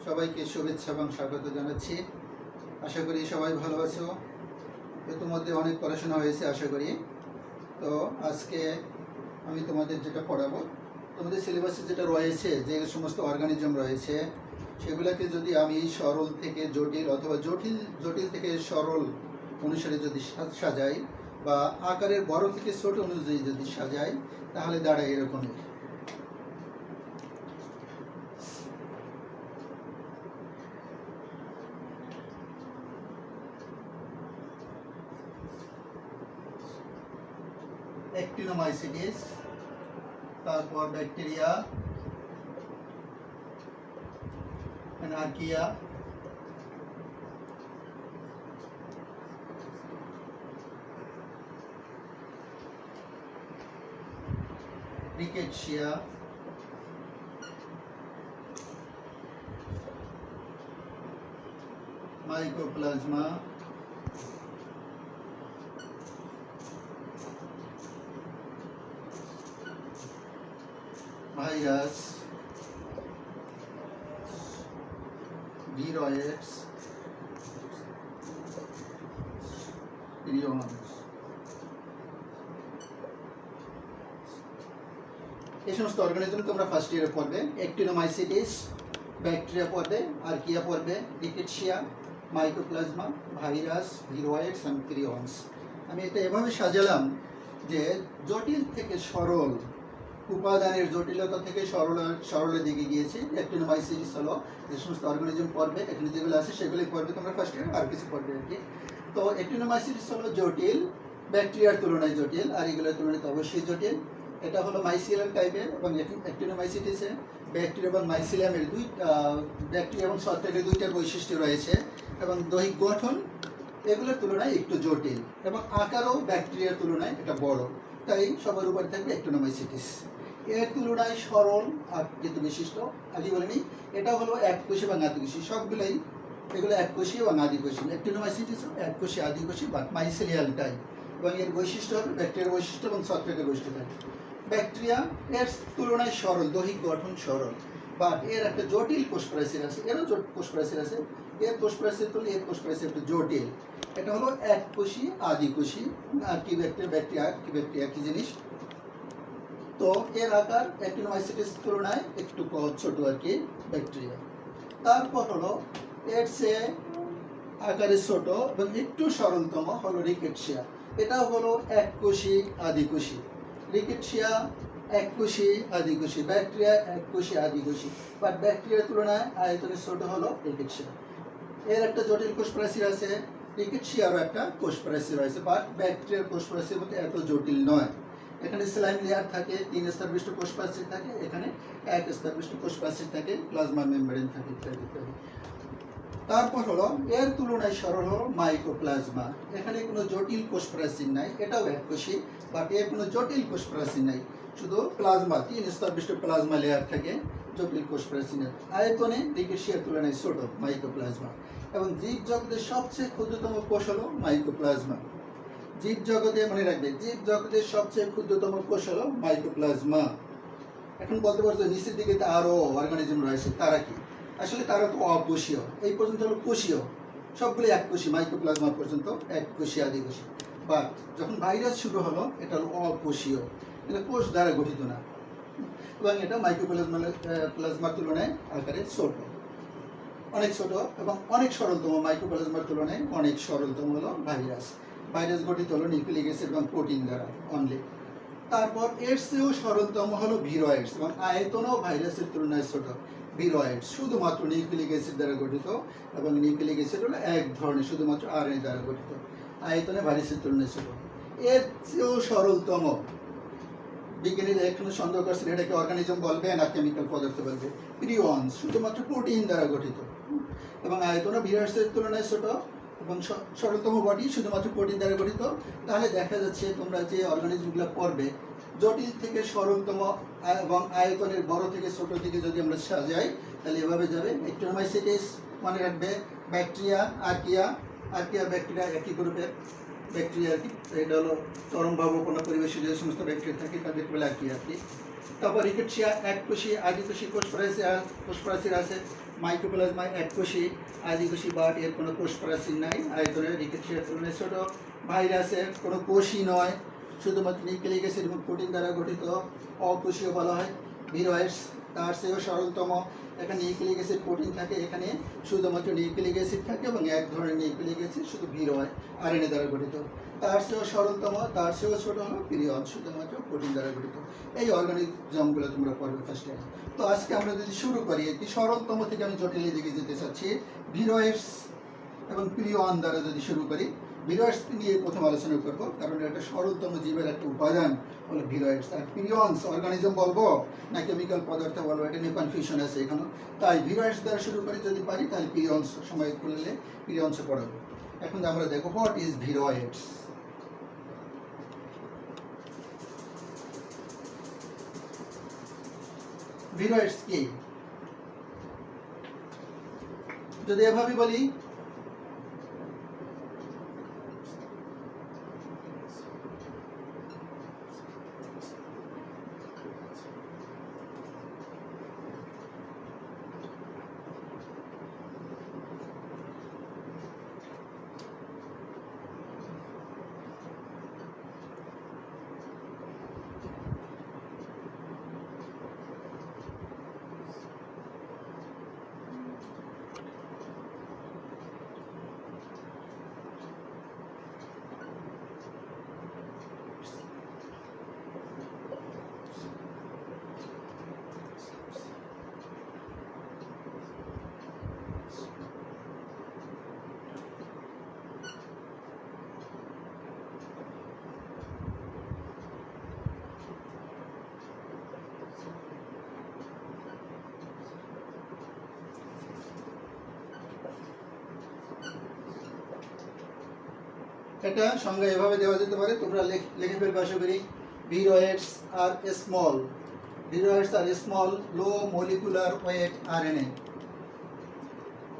সবাইকে শুভেচ্ছা এবং স্বাগত জানাচ্ছি। আশা করি সবাই ভালো আছো। ইতিমধ্যে অনেক পড়াশোনা হয়েছে আশা করি। তো আজকে আমি তোমাদের যেটা পড়াবো, তোমাদের সিলেবাসে যেটা রয়েছে, যে সমস্ত অর্গানিজম রয়েছে সেগুলোকে যদি আমি সরল থেকে জটিল অথবা জটিল থেকে সরল অনুসারে যদি সাজাই বা আকারের বড় থেকে ছোট অনুযায়ী যদি সাজাই, তাহলে দাঁড়ায় এরকমই। অ্যাক্টিনোমাইসিটিস, তারপর bacteria, archaea, rickettsia, mycoplasma, virus, viroids, prions. এই সমস্ত অর্গানিজম তোমরা ফার্স্ট ইয়ারে পড়বে। অ্যাক্টিনোমাইসিটিস, ব্যাকটেরিয়া পড়বে, আর্কিয়া পড়বে, rickettsia, mycoplasma, virus, viroids and prions. আমি এটা এভাবে সাজালাম যে জটিল থেকে সরল, উপাদানের জটিলতা থেকে সরলের দিকে গিয়েছে। অ্যাক্টিনোমাইসিটিস হলো যে সমস্ত অর্গানিজম পড়বে, এখানে যেগুলো আছে সেগুলোই পড়বে তোমরা ফার্স্ট ইয়ার, আর কিছু পড়বে আর কি। তো অ্যাক্টিনোমাইসিটিস হলো জটিল, ব্যাকটেরিয়ার তুলনায় জটিল, আর এগুলোর তুলনায় অবশ্যই জটিল। এটা হলো মাইসিলিয়াম টাইপের, এবং অ্যাক্টিনোমাইসিটিসে ব্যাকটেরিয়া এবং মাইসিলিয়ামের ব্যাকটেরিয়া এবং ছত্রাকের দুইটার বৈশিষ্ট্য রয়েছে, এবং দৈহিক গঠন এগুলোর তুলনায় একটু জটিল, এবং আকারও ব্যাকটেরিয়ার তুলনায় এটা বড়। তাই সবার উপরে থাকবে অ্যাক্টিনোমাইসিটিস। এর তুলনায় সরল আকৃতি বিশিষ্ট, আগে বলিনি, এটা হলো এককোষী এবং আদিকোষী। সবগুলোই এগুলো এককোষী এবং আদিকোষী। অ্যাক্টিনোমাইসিটিস এককোষী আদিকোষী বা মাইসেলিয়াল টাইপ, এবং এর বৈশিষ্ট্য হবে ব্যাকটেরিয়ার বৈশিষ্ট্য এবং ছত্রাকের বৈশিষ্ট্য থাকে। ব্যাকটেরিয়া এর তুলনায় সরল, দৈহিক গঠন সরল, বাট এর একটা জটিল কোষ প্রাচীর আছে, এরও কোষ প্রাচীর আছে। এর কোষ প্রাচীর তুলনায় এর কোষ প্রাচীর একটু জটিল। এটা হলো এককোষী আদিকোষী। আর কি ব্যাকটেরিয়া কি জিনিস। তো এর আকার অ্যাক্টিনোমাইসিটিস তুলনায় একটু ছোট আর কি ব্যাকটেরিয়া। তারপর হলো এর চেয়ে আকারে ছোট এবং একটু সরলতম হলো রিকেটশিয়া। এটাও হলো এককোষী আদিকোষী। রিকেটশিয়া এককোষী আদিকোষী, ব্যাকটেরিয়া এককোষী আদিকোষী, বাট ব্যাকটেরিয়ার তুলনায় আয়তনে ছোট হলো রিকেটশিয়া। এর একটা জটিল কোষ প্রাচীর আছে, রিকেটশিয়ারও একটা কোষ প্রাচীর রয়েছে, বাট ব্যাকটেরিয়ার কোষ প্রাচীর মধ্যে এত জটিল নয়। এখানে স্লাইম লেয়ার থাকে, 3 স্তরবিষ্ট কোষ প্রাচীর থাকে, এখানে 1 স্তরবিষ্ট কোষ প্রাচীর থাকে, প্লাজমা মেমব্রেন থাকে, ইত্যাদি ইত্যাদি। তারপর হলো এর তুলনায় সরল হলো মাইকোপ্লাজমা। এখানে কোনো জটিল কোষ প্রাচীর নাই, এটাও এককোষী, বাট এর কোনো জটিল কোষ প্রাচীর নাই, শুধু প্লাজমা, 3 স্তরবিষ্ট প্লাজমা লেয়ার থাকে, জটিল কোষ প্রাচীর। আয়তনে রিকেটশিয়ার তুলনায় ছোট মাইকোপ্লাজমা। এবং জীব জগতের সবচেয়ে ক্ষুদ্রতম কোষ হলো মাইকোপ্লাজমা। জীব জগতে মনে রাখবে, জীব জগতের সবচেয়ে ক্ষুদ্রতম কোষ হলো মাইকোপ্লাজমা। এখন বলতে পারছো নিচের দিকে আরো অর্গানিজম রয়েছে, তারা কি? আসলে তারা তো অকোষীয়। এই পর্যন্ত হলো কোষীয়, সবগুলো এককোষী, মাইকোপ্লাজমা পর্যন্ত এককোষী আদিকোষী। বাট যখন ভাইরাস শুরু হলো, এটা হলো অকোষীয়, এটা কোষ দ্বারা গঠিত না, এবং এটা মাইকোপ্লাজমার তুলনায় আকারে ছোট, অনেক ছোট এবং অনেক সরলতম। মাইক্রোপ্লাজমার তুলনায় অনেক সরলতম হলো ভাইরাস। ভাইরাস গঠিত হলো নিউক্লিক অ্যাসিড এবং প্রোটিন দ্বারা অনলি। তারপর এর চেয়েও সরলতম হলো ভিরয়েডস, এবং আয়তনও ভাইরাসের তুলনায় ছোট। ভিরয়েডস শুধুমাত্র নিউক্লিক অ্যাসিড দ্বারা গঠিত, এবং নিউক্লিক অ্যাসিড হলো এক ধরনের, শুধুমাত্র আরএনএ দ্বারা গঠিত, আয়তনে ভাইরাসের তুলনায় ছোট। এর চেয়েও সরলতম, বিজ্ঞানীরা এখনো সন্দেহ করছেন এটাকে অর্গানিজম বলবে না কেমিক্যাল পদার্থ বলবে, প্রিয়ন্স, শুধুমাত্র প্রোটিন দ্বারা গঠিত, এবং আয়তন ভিরাসের তুলনায় ছোট এবং সরলতম বডি, শুধুমাত্র প্রোটিন দ্বারা গঠিত। তাহলে দেখা যাচ্ছে তোমরা যে অর্গানিজমগুলো পড়বে, জটিল থেকে সরলতম এবং আয়তনের বড় থেকে ছোট থেকে যদি আমরা সাজাই, তাহলে এভাবে যাবে। অ্যাক্টিনোমাইসিটিস মনে রাখবে, ব্যাকটেরিয়া, আর্কিয়া ব্যাকটেরিয়া একই গ্রুপের ব্যাকটেরিয়া আর কি। এটা হলো চরম ভাবপূর্ণ পরিবেশে যে সমস্ত ব্যাকটেরিয়া থাকে তাদেরকে বলে আর্কিয়া আর কি। তারপর রিকেটশিয়া এককোষী আদিকোষী কোষ প্রাচীর আছে, মাইক্রোপ্লাজমা এককোষী আদিকোষী বাট এর কোনো কোষ প্রাচীর নাই, আয়তনে রিকেটশিয়ার তুলনায় ছোট। ভাইরাসের কোনো কোষই নয়, শুধুমাত্র নিউক্লিক অ্যাসিড এবং প্রোটিন দ্বারা গঠিত, অকোষীয় বলা হয়। ভিরয়েডস তার চেয়েও সরলতম, এখানে নিউক্লিক অ্যাসিড প্রোটিন থাকে, এখানে শুধুমাত্র নিউক্লিক অ্যাসিড থাকে এবং এক ধরনের নিউক্লিক অ্যাসিড শুধু ভিরয় আরএনএ দ্বারা গঠিত। তার চেয়েও সরলতম, তার চেয়েও ছোট হলো পিরিয়ড, শুধুমাত্র প্রোটিন দ্বারা গঠিত। এই অর্গানিজমগুলো তোমরা পড়বে ফার্স্টে। তো আজকে আমরা যদি শুরু করি, একটি সরলতম থেকে আমি জটিলের দিকে যেতে চাচ্ছি। ভিরয়েডস এবং পিরিয়ন দ্বারা যদি শুরু করি, ভিরয়েডস নিয়ে প্রথম আলোচনা করবো, কারণ এটা সরলতম জীবের একটা উপাদান হলো ভিরয়েডস। আর পিরিয়ন্স অর্গানিজম বলবো না কেমিক্যাল পদার্থ বলবো, এটা নিয়ে কনফিউশন আছে এখানে। তাই ভিরয়েডস দ্বারা শুরু করি যদি পারি, তাহলে পিরিয়ন্স সময় করলে পিরিয়ন্সে পড়াবো। এখন আমরা দেখো হোয়াট ইজ ভিরয়েডস। ভিরয়েডস কি? যদি এভাবে বলি, এটা সংজ্ঞা এভাবে দেওয়া যেতে পারে, তোমরা লিখে ফেলবে আশা করি। Viroids R small, viroids R small low molecular weight RNA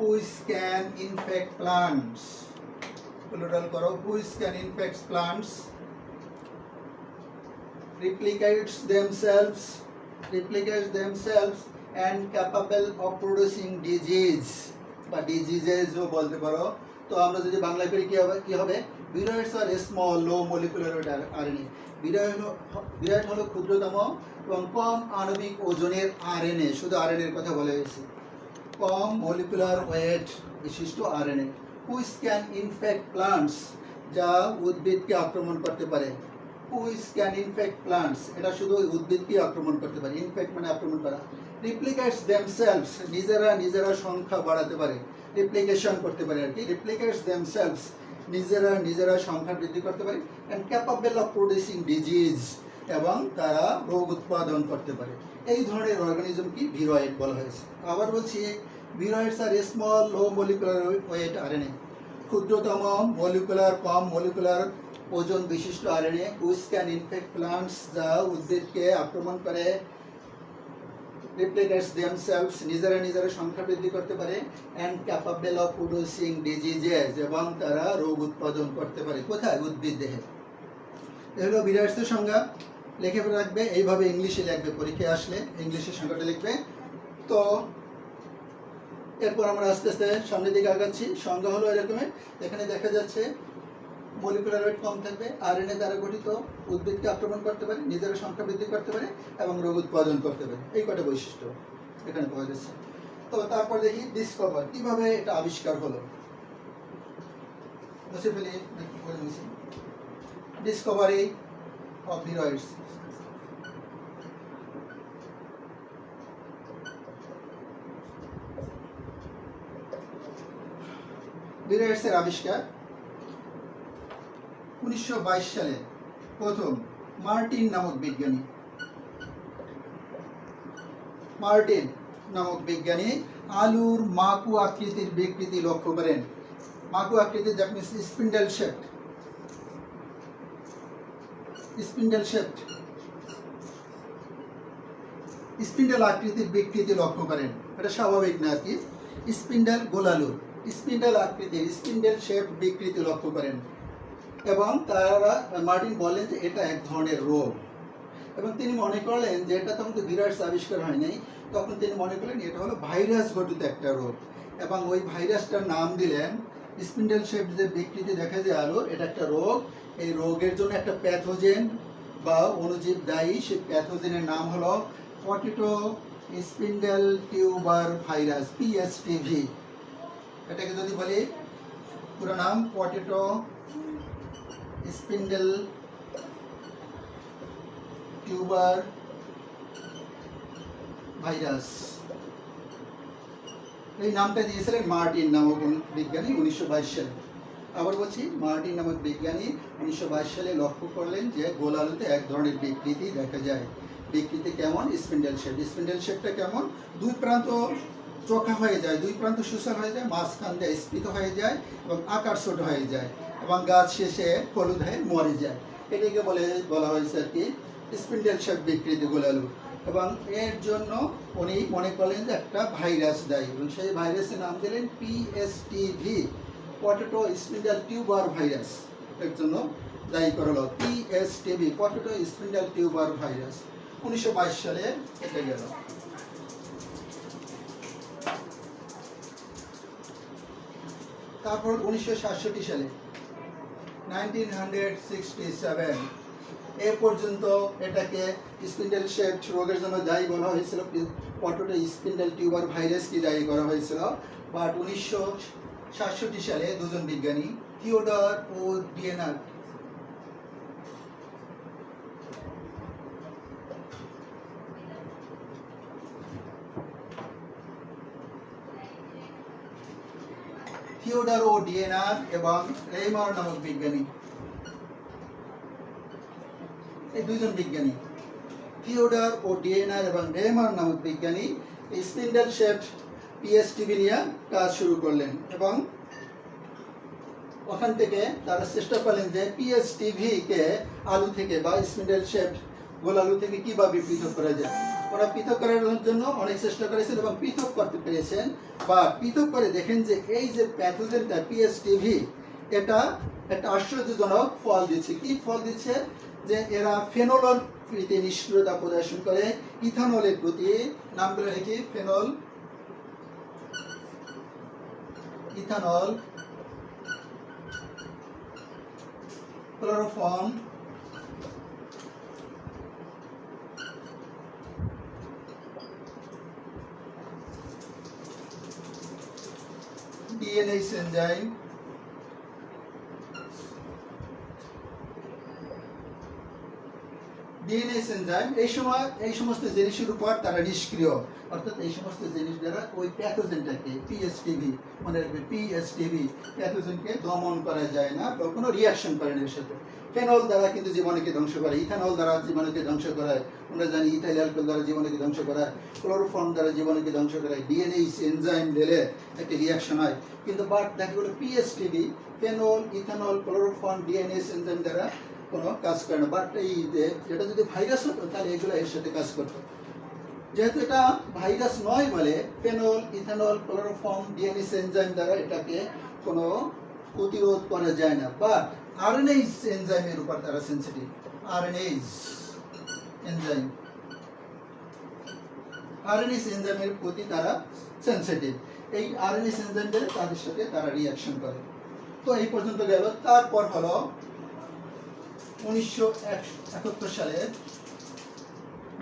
which can infect plants, plural করো, which can infect plants, replicates themselves and capable of producing disease বা ডিজিজেসও বলতে পারো। তো আমরা যদি বাংলায় করি কি হবে? ভিরয়েডস আর small low molecular weight RNA. ভিরয়েড হলো ক্ষুদ্রতম এবং কম আণবিক ওজনের আরএনএ, শুধু আরএনএর কথা বলা হয়েছে, কম মলিকুলার ওয়েট বিশিষ্ট RNA. Which can infect plants, যা উদ্ভিদকে আক্রমণ করতে পারে। হুইচ ক্যান ইনফেক্ট প্লান্টস, এটা শুধু উদ্ভিদকে আক্রমণ করতে পারে, ইনফেক্ট মানে আক্রমণ করা। রিপ্লিকেটস দেমসেলভস, নিজেরা সংখ্যা বাড়াতে পারে, রিপ্লিকেশন করতে পারে আর কি। রিপ্লিকেটস দেমসেলভস, নিজেরা সংখ্যা বৃদ্ধি করতে পারে। And capable of producing disease, এবং তারা রোগ উৎপাদন করতে পারে। এই ধরনের অর্গানিজম কি ভিরয়েড বলা হয়েছে। আবার বলছি, ভিরয়েডস আর small low molecular weight RNA, ক্ষুদ্রতম মলিকুলার কম মলিকুলার ওজন বিশিষ্ট RNA. Which can infect plants, যা উদ্ভিদকে আক্রমণ করে। রিপ্লিকেটস দেমসেলভস, নিজেরা সংখ্যা বৃদ্ধি করতে পারে। And capable of producing diseases, এবং তারা রোগ উৎপাদন করতে পারে। কোথায়? উদ্ভিদ দেহে। এগুলো ভিরয়েডসের সংজ্ঞা লিখে রাখবে, এইভাবে ইংলিশে লিখবে, পরীক্ষায় আসলে ইংলিশের সংজ্ঞাটা লিখবে। তো এরপর আমরা আস্তে আস্তে সামনের দিকে আগাচ্ছি। সংজ্ঞা হলো এরকমের, এখানে দেখা যাচ্ছে মলিকুলার ওয়েট কম থাকবে, আরএনএ দ্বারা গঠিত, উদ্ভিদকে আক্রমণ করতে পারে, নিজেরা সংখ্যা বৃদ্ধি করতে পারে এবং রোগ উৎপাদন করতে পারে। এই কটা বৈশিষ্ট্য এখানে পাওয়া যাচ্ছে। তো তারপর দেখি ডিসকভার, কিভাবে এটা আবিষ্কার হলো। Discovery of viroids. ভিরয়েডসের আবিষ্কার 1922 সালে প্রথম মার্টিন নামক বিজ্ঞানী আলুর মাকু আকৃতির বিকৃতি লক্ষ্য করেন। মাকু আকৃতির যাকে স্পিন্ডেল স্পিন্ডেল আকৃতির বিকৃতি লক্ষ্য করেন। এটা স্বাভাবিক না আর কি। স্পিন্ডেল গোলালুর স্পিন্ডেল আকৃতির স্পিন্ডেল শেপ বিকৃতি লক্ষ্য করেন এবং তারা মার্টিন বলেন যে এটা এক ধরনের রোগ। এবং তিনি মনে করলেন যে এটা তখন তো ভিরাস আবিষ্কার হয়নি, তখন তিনি মনে করলেন এটা হলো ভাইরাস ঘটিত একটা রোগ, এবং ওই ভাইরাসটার নাম দিলেন স্পিন্ডেল শেপ যে বিকৃতি দেখা যায় আলুর, এটা একটা রোগ। এই রোগের জন্য একটা প্যাথোজেন বা অণুজীব দায়ী, সেই প্যাথোজেনের নাম হলো পটেটো স্পিন্ডেল টিউবার ভাইরাস, পিএসটিভি। এটাকে যদি বলি পুরো নাম পটেটো স্পিন্ডেল টিউবার ভাইরাস, এই নামটা দিয়েছিলেন মার্টিন নামক বিজ্ঞানী 1922 সালে। আবার বলছি, মার্টিন নামক বিজ্ঞানী 1922 সালে লক্ষ্য করলেন যে গোল আলুতে এক ধরনের বিকৃতি দেখা যায়। বিকৃতি কেমন? Spindle shape. স্পিন্ডেল শেপটা কেমন? দুই প্রান্ত চোখা হয়ে যায়, দুই প্রান্ত সুসার হয়ে যায়, মাঝখান দিয়ে স্ফীত হয়ে যায় এবং আকার ছোট হয়ে যায় এবং গাছ শেষে হলুদ হয়ে মরে যায়। এটাকে বলা হয়েছে আর কি স্পিন্ডেল শেপ বিকৃতি গোল আলু। এবং এর জন্য উনি মনে করলেন যে একটা ভাইরাস দায়ী, এবং সেই ভাইরাসের নাম দিলেন PSTV, potato spindle tuber virus. এর জন্য দায়ী করা হলো পিএসটিভি, পটেটো স্পিন্ডেল টিউবার ভাইরাস। 1922 সালে এটা গেল। তারপর 1967 সালে 1967 এ পর্যন্ত এটাকে স্পিন্ডেল শেপ রোগের জন্য দায়ী বলা হয়েছিল, পটেটো স্পিন্ডেল টিউবার ভাইরাস কি দায়ী করা হয়েছিল। বাট 1967 সালে দুজন বিজ্ঞানী থিওডর ও ডিয়েনার এবং রেইমার নামক বিজ্ঞানী, এই দুইজন বিজ্ঞানী থিওডর ও ডিয়েনার এবং রেইমার নামক বিজ্ঞানী স্পিন্ডেল শেপ পিএসটিভি নিয়ে কাজ শুরু করলেন, এবং ওখান থেকে তারা চেষ্টা করলেন যে পিএসটিভি কে আলু থেকে বা স্পিন্ডেল শেপ গোল আলু থেকে কিভাবে পৃথক করা যায়। ওরা পৃথক করার জন্য অনেক চেষ্টা করেছেন এবং পৃথক করতে পেরেছেন। বা পৃথক করে দেখেন যে এই যে প্যাথোজেনটা পিএসটিভি, এটা একটা আশ্চর্যজনক ফল দিচ্ছে। কি ফল দিচ্ছে? যে এরা ফেনলের প্রতি নিষ্ক্রিয়তা প্রদর্শন করে, ইথানলের প্রতি, নামগুলো রেখে phenol, ethanol, chloroform, DNase enzyme, এই সমস্ত জিনিসের উপর তারা নিষ্ক্রিয়, অর্থাৎ এই সমস্ত জিনিস দ্বারা ওই প্যাথোজেনটাকে পিএসটিভি, মনে রাখবে পিএসটিভি প্যাথোজেনকে দমন করা যায় না বা কোনো রিয়াকশন করে না এর সাথে। ফেনল দ্বারা কিন্তু জীবাণুকে ধ্বংস করে, ইথানল দ্বারা জীবাণুকে ধ্বংস করায়, আমরা জানি ইথাইল অ্যালকোহল দ্বারা জীবাণুকে ধ্বংস করায়, ক্লোরোফর্ম দ্বারা জীবাণুকে ধ্বংস করায়, ডিএনএস এনজাইম দিলে একটা রিয়াকশন হয়। কিন্তু বাট দেখা গেলো PSTV phenol, ethanol, chloroform, DNase enzyme দ্বারা কোনো কাজ করে না। বাট এই যে এটা যদি ভাইরাস হতো তাহলে এগুলো এর সাথে কাজ করতো। যেহেতু এটা ভাইরাস নয় বলে phenol, ethanol, chloroform, DNase enzyme দ্বারা এটাকে কোনো প্রতিরোধ করা যায় না। বাট আরএনএস এনজাইমের উপর তারা সেনসিটিভ। আরএনএস এনজাইমের প্রতি তারা সেনসিটিভ। এই আরএনএস এনজাইম দ্বারা তাদের সাথে তারা রিয়াকশন করে। তো এই পর্যন্ত গেল। তারপর হলো 1971 সালে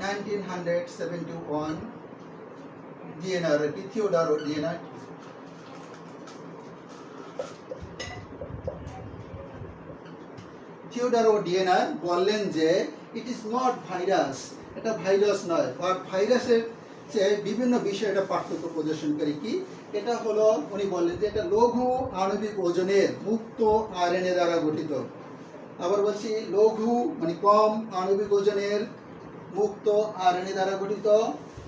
1971 ডিএনআর, থিওডর ও ডিএনআর, বললেন যে ইট ইজ নট ভাইরাস, এটা ভাইরাস নয়, বা ভাইরাসের চেয়ে বিভিন্ন বিষয়ে এটা পার্থক্য প্রদর্শন করে। কি এটা হলো? উনি বললেন যে এটা লঘু আণবিক ওজনের মুক্ত আরএনএ দ্বারা গঠিত। আবার বলছি, লঘু মানে কম আণবিক ওজনের মুক্ত আরএনএ দ্বারা গঠিত।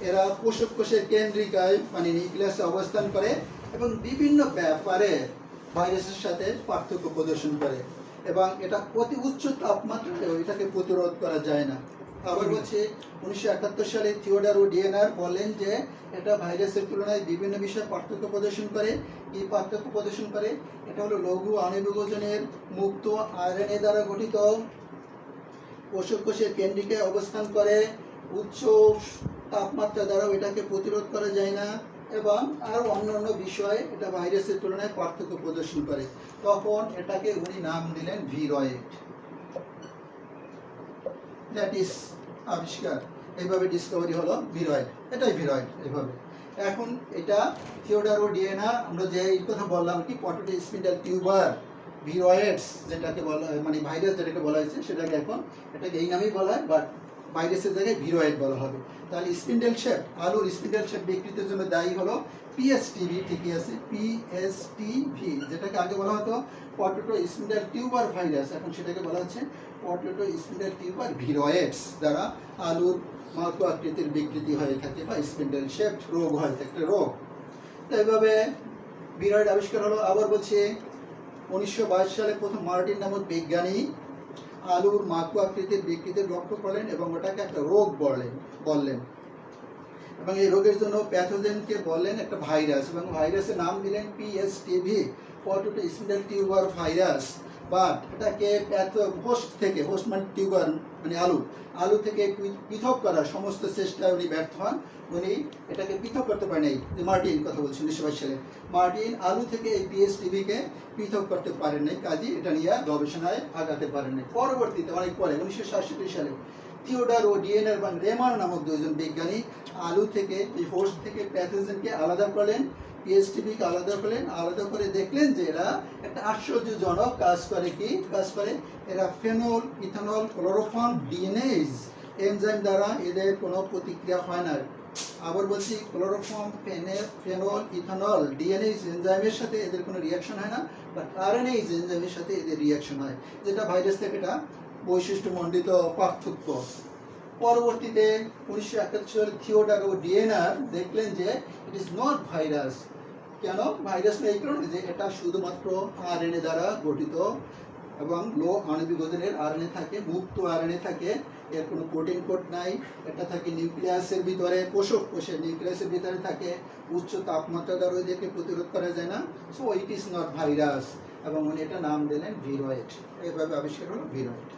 এরা পোষক কোষের কেন্দ্রিকায় মানে নিউক্লিয়াসে অবস্থান করে এবং বিভিন্ন ব্যাপারে ভাইরাসের সাথে পার্থক্য প্রদর্শন করে, এবং এটা অতি উচ্চ তাপমাত্রাতেও এটাকে প্রতিরোধ করা যায় না। আবার বলছি 1971 সালে থিওডর ও ডিএনআর বলেন যে এটা ভাইরাসের তুলনায় বিভিন্ন বিষয়ে পার্থক্য প্রদর্শন করে। এই পার্থক্য প্রদর্শন করে এটা হলো লঘু আণবিক ওজনের মুক্ত আরএনএ দ্বারা গঠিত পোষক কোষের কেন্দ্রিকে অবস্থান করে, উচ্চ তাপমাত্রা দ্বারাও এটাকে প্রতিরোধ করা যায় না, এবং আরও অন্যান্য বিষয়ে এটা ভাইরাসের তুলনায় পার্থক্য প্রদর্শন করে। তখন এটাকে উনি নাম দিলেন ভিরয়েড। দ্যাট ইজ আবিষ্কার, এইভাবে ডিসকভারি হলো ভিরয়েড, এটাই ভিরয়েড এইভাবে। এখন এটা থিওডোরো ডিয়েনার, আমরা যে এই কথা বললাম কি পটেটো স্পিন্ডেল টিউবার ভিরয়েডস যেটাকে বলা হয়, মানে ভাইরাস যেটাকে বলা হয়েছে সেটাকে এখন এটাকে এই নামেই বলা হয়, বাট ভাইরাসের জায়গায় ভিরয়েড বলা হবে। তাহলে স্পিন্ডেল শেপ, আলুর স্পিন্ডেল শেপ বিকৃতির জন্য দায়ী হলো পিএসটিভি, ঠিকই আছে, পিএসটিভি, যেটাকে আগে বলা হতো পটেটো স্পিন্ডেল টিউবার ভাইরাস, এখন সেটাকে বলা হচ্ছে পটেটো স্পিন্ডেল টিউবার ভিরয়েডস, দ্বারা আলুর মাকু আকৃতির বিকৃতি হয়ে থাকে বা স্পিন্ডেল শেপ রোগ হয়, একটা রোগ। তো এইভাবে ভিরয়েড আবিষ্কার হলো। আবার বলছে 1922 সালে প্রথম মার্টিন নামক বিজ্ঞানী আলুর মাকু আকৃতির বিকৃতি লক্ষ্য করলেন এবং ওটাকে একটা রোগ বললেন এবং এই রোগের জন্য প্যাথোজেনকে বললেন একটা ভাইরাস, এবং ভাইরাসের নাম দিলেন PSTV, potato spindle tuber virus. But এটাকে হোস্ট থেকে, হোস্ট মানে টিউবার মানে আলু থেকে পৃথক করার সমস্ত চেষ্টায় উনি ব্যর্থ হন। উনি এটাকে পৃথক করতে পারেন, মার্টিন কথা বলছেন 1922 সালে, মার্টিন আলু থেকে এই পিএসটিভিকে পৃথক করতে পারেন নাই, কাজে এটা নিয়ে গবেষণায় আগাতে পারেন নাই। পরবর্তীতে অনেক পরে 1967 সালে থিওডোরো ডিয়েনার এবং রেমার নামক দুজন বিজ্ঞানী আলু থেকে, এই হোস্ট থেকে প্যাথোজেনকে আলাদা করলেন, পিএসটিভিকে আলাদা করলেন, আলাদা করে দেখলেন যে এরা একটা আশ্চর্যজনক কাজ করে। কি কাজ করে? এরা ফেনল, ইথানল, ক্লোরোফর্ম ডিএনএজ এনজাইম দ্বারা এদের কোনো প্রতিক্রিয়া হয় না। আবার বলছি, ক্লোরোফর্ম, ফেনল, ইথানল ডিএনএজ এনজাইমের সাথে এদের কোনো রিয়াকশন হয় না, বাট আরএনএজ এনজাইমের সাথে এদের রিয়াকশন হয়, যেটা ভাইরাস থেকে এটা বৈশিষ্ট্যমণ্ডিত পার্থক্য। পরবর্তীতে 1971 সালে থিওডোরো ডিয়েনার দেখলেন যে ইট ইজ নট ভাইরাস। কেন ভাইরাস না? এই কারণে যে এটা শুধুমাত্র আরএনএ দ্বারা গঠিত এবং লো আণবিক ওজনের আরএনএ থাকে, মুক্ত আরএনএ থাকে, এর কোনো প্রোটিন কোড নাই, এটা থাকে নিউক্লিয়াসের ভিতরে, পোষক কোষের নিউক্লিয়াসের ভিতরে থাকে, উচ্চ তাপমাত্রা দ্বারা এদেরকে প্রতিরোধ করা যায় না, so it is not virus, এবং উনি এটা নাম দিলেন ভিরয়েড। এইভাবে আবিষ্কার হলো ভিরয়েড।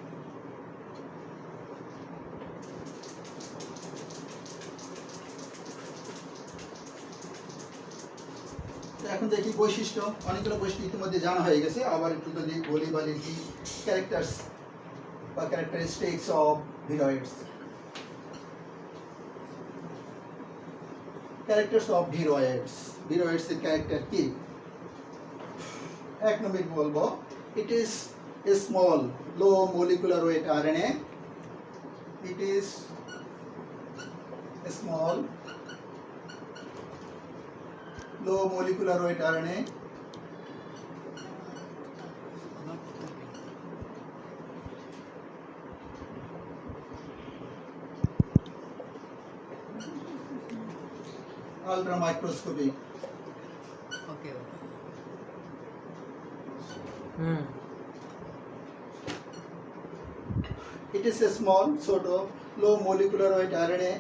এখন দেখি বৈশিষ্ট্য, অনেকগুলো বৈশিষ্ট্য ইতিমধ্যে জানা হয়ে গেছে, আবার একটু যদি বলি বা লিখি ক্যারেক্টার্স বা characteristics of viroids. Characters of viroids, viroids এর ক্যারেক্টার কি? এক নম্বর বলবো, ইট is a small low molecular weight RNA, it is a small low molecular weight RNA, ultra microscopic. Okay. It is a small sort of low molecular weight RNA,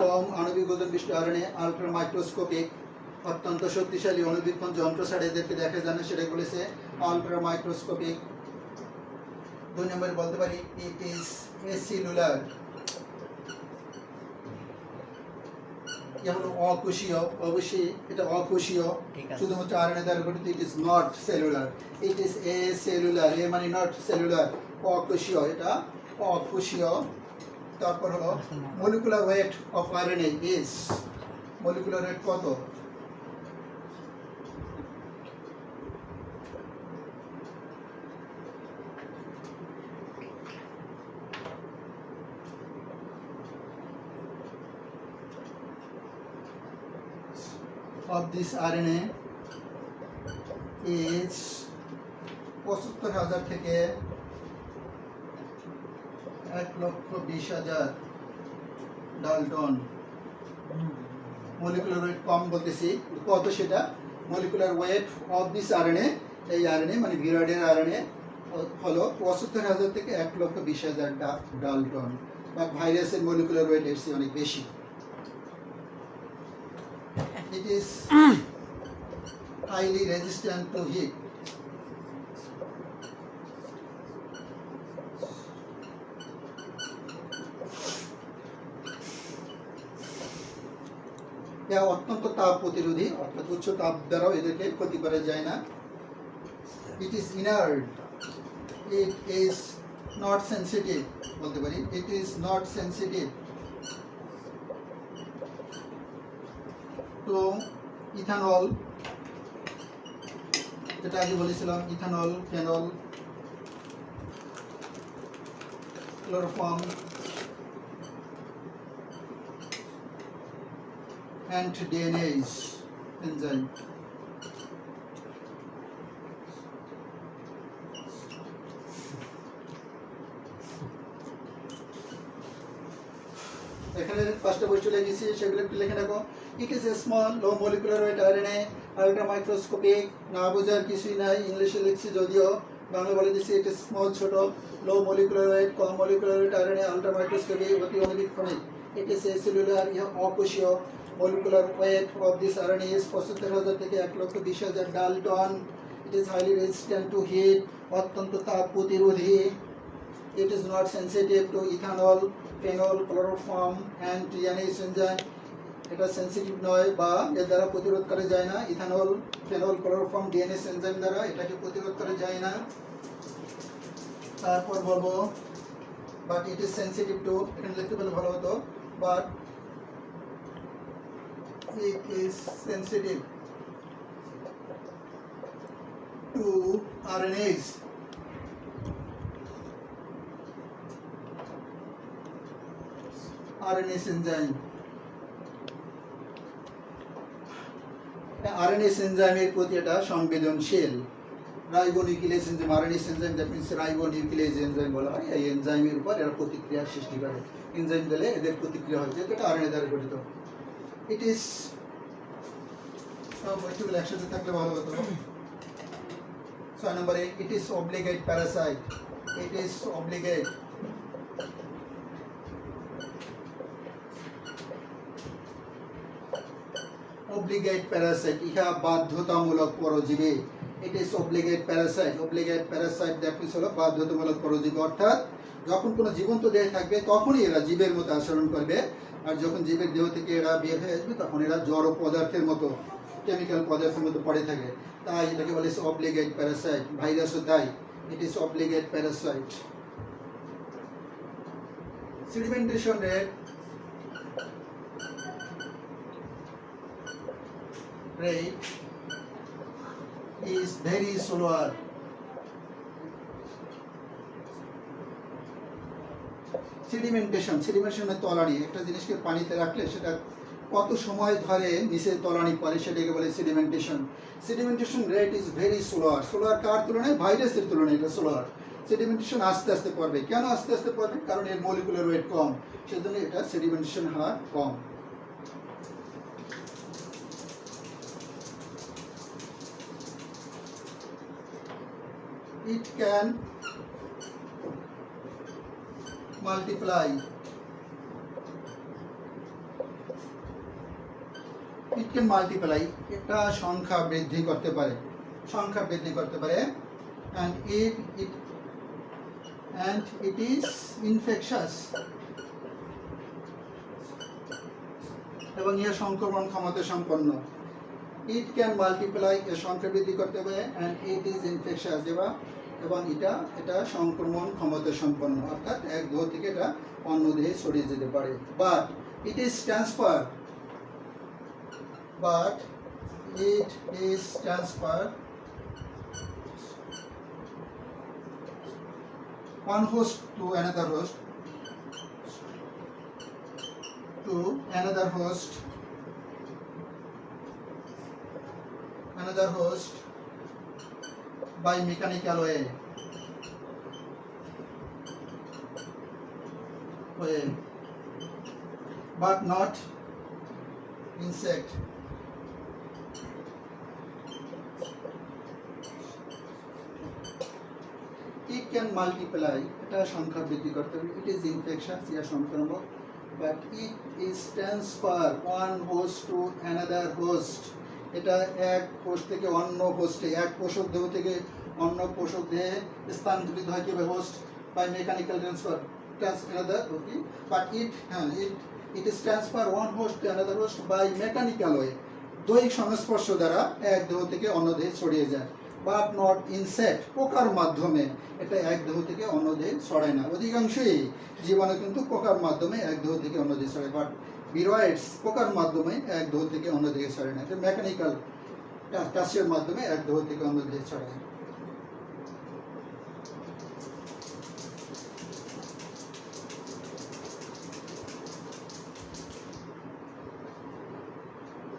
কম আণবিক ওজন বিশিষ্ট RNA, ultra microscopic, অত্যন্ত শক্তিশালী অণুবীক্ষণ যন্ত্র ছাড়া এদেরকে দেখা যায় না, সেটা বলেছে আলট্রা মাইক্রোস্কোপিক। 2 নম্বরে বলতে পারি ইট ইজ এসিলুলার, যেমন অকোষীয়, অবশ্যই এটা অকোষীয়, শুধুমাত্র আরএনএ দ্বারা গঠিত, it is not cellular, it is acellular, a মানে নট সেলুলার, অকোষীয়, এটা অকোষীয়। তারপর হলো molecular weight of RNA is, molecular weight কত? of this RNA is ৭৫,০০০ থেকে ১,২০,০০০ ডালটন। মলিকুলার ওয়েট কম বলতেছি, কত সেটা? Molecular weight of this RNA, এই আরএনএ মানে ভিরয়েডের আরএনএ হলো ৭৫,০০০ থেকে ১,২০,০০০ ডালটন, বা ভাইরাসের মলিকুলার ওয়েট এর চেয়ে অনেক বেশি। It is highly resistant to heat. এরা অত্যন্ত তাপ প্রতিরোধী, অর্থাৎ উচ্চ তাপ দ্বারাও এদেরকে ক্ষতি করা যায় না। It is inert, it is not sensitive, বলতে পারি ইট is not sensitive to ethanol, যেটা আগে বলেছিলাম, ethanol, phenol, chloroform and DNase enzyme. এখানে পাঁচটা বই চলে গেছি, সেগুলো একটু লিখে রাখো। ইট is a small low molecular weight RNA, ultra microscopic, না বোঝার কিছুই নাই, ইংলিশে লিখছি যদিও, বাংলা বলে দিচ্ছি ইট ইজ স্মল, ছোট, লো মলিকুলার ওয়েট, কম molecular weight RNA, ultra microscopic, অতি অনুবীক্ষণিক। ইট ইজ এ সেলুলার, ইহা অকোষীয়। Molecular weight of this RNA is ৭৫,০০০ থেকে ১,২০,০০০ dalton. It is highly resistant to heat, অত্যন্ত তাপ প্রতিরোধী। It is not sensitive to ethanol, phenol, chloroform and DNase enzyme. এটা সেন্সিটিভ নয় বা এর দ্বারা প্রতিরোধ করা যায় না। Ethanol, phenol, chloroform, DNase enzyme দ্বারা এটাকে প্রতিরোধ করা যায় না। তারপর বলবো but it is sensitive two, এখানে লিখতে পেলে ভালো হতো, but it is sensitive to RNAs. RNase enzyme. RNase enzyme এর প্রতি এটা সংবেদনশীল। Ribonuclease enzyme, RNase enzyme, that means ribonuclease enzyme বলা হয়। এই এনজাইমের উপর এরা প্রতিক্রিয়া সৃষ্টি করে। এনজাইম দিলে এদের প্রতিক্রিয়া হয়, যেহেতু এটা RNA দ্বারা গঠিত। It is বইগুলো একসাথে থাকলে ভালো হতো। ৬ নম্বরে it is obligate parasite. It is obligate parasite, ইহা বাধ্যতামূলক পরজীবী। It is obligate parasite. Obligate parasite that means হলো বাধ্যতামূলক পরজীবী, অর্থাৎ যখন কোনো জীবন্ত দেহ থাকবে তখনই এরা জীবের মতো আচরণ করবে, আর যখন জীবের দেহ থেকে এরা বের হয়ে আসবে তখন এরা জড় পদার্থের মতো, কেমিক্যাল পদার্থের মতো পড়ে থাকে। তাই এটাকে বলে অবলিগেট প্যারাসাইট। ভাইরাসও তাই, it is obligate parasite. Sedimentation rate is very slower. Sedimentation তলানি, একটা জিনিসকে পানিতে রাখলে সেটা কত সময় ধরে নিচে তলানি পড়ে সেটাকে বলে sedimentation. Sedimentation rate is very slower কার তুলনায়? ভাইরাসের তুলনায় এটা স্লোয়ার। সেডিমেন্টেশন আস্তে আস্তে পড়বে। কেন আস্তে আস্তে পড়বে? কারণ এর মলিকুলার ওয়েট কম, সেজন্য এটা sedimentation her com. It can multiply. It can multiply. এটা সংখ্যা বৃদ্ধি করতে পারে, and it is infectious, এবং ইহা সংক্রমণ ক্ষমতা সম্পন্ন। It can multiply, এর সংখ্যা বৃদ্ধি করতে পারে, and it is infectious, এবং এটা সংক্রমণ ক্ষমতা সম্পন্ন, অর্থাৎ এক দেহ থেকে এটা অন্য দেহে ছড়িয়ে যেতে পারে। But it is transfer. One host to another host, by mechanical way, but not insect. It can multiply, এটা সংখ্যা বৃদ্ধি করতে হবে। It is infectious, ইয়া সংক্রামক, but it is transfer one host to another host. এটা এক কোষ থেকে অন্য হোস্টে, এক পোষক দেহ থেকে অন্য পোষক দেহে স্থানান্তরিত হয় কিভাবে? Host, by mechanical transfer, another, okay, but it It is transfer one host to another host by mechanical way. দৈহিক সংস্পর্শ দ্বারা এক দেহ থেকে অন্য দেহে ছড়িয়ে যায়, বাট নট ইনসেক্ট, পোকার মাধ্যমে এটা এক দেহ থেকে অন্য দেহে ছড়ায় না। অধিকাংশই জীবাণু কিন্তু পোকার মাধ্যমে এক দেহ থেকে অন্য দেহে ছড়ায়, বাট ভিরয়েডস পোকার মাধ্যমে এক দেহ থেকে অন্য দেহে ছড়ায় না। এটা মেকানিক্যাল টাচের মাধ্যমে এক দেহ থেকে অন্য দেহে ছড়ায়।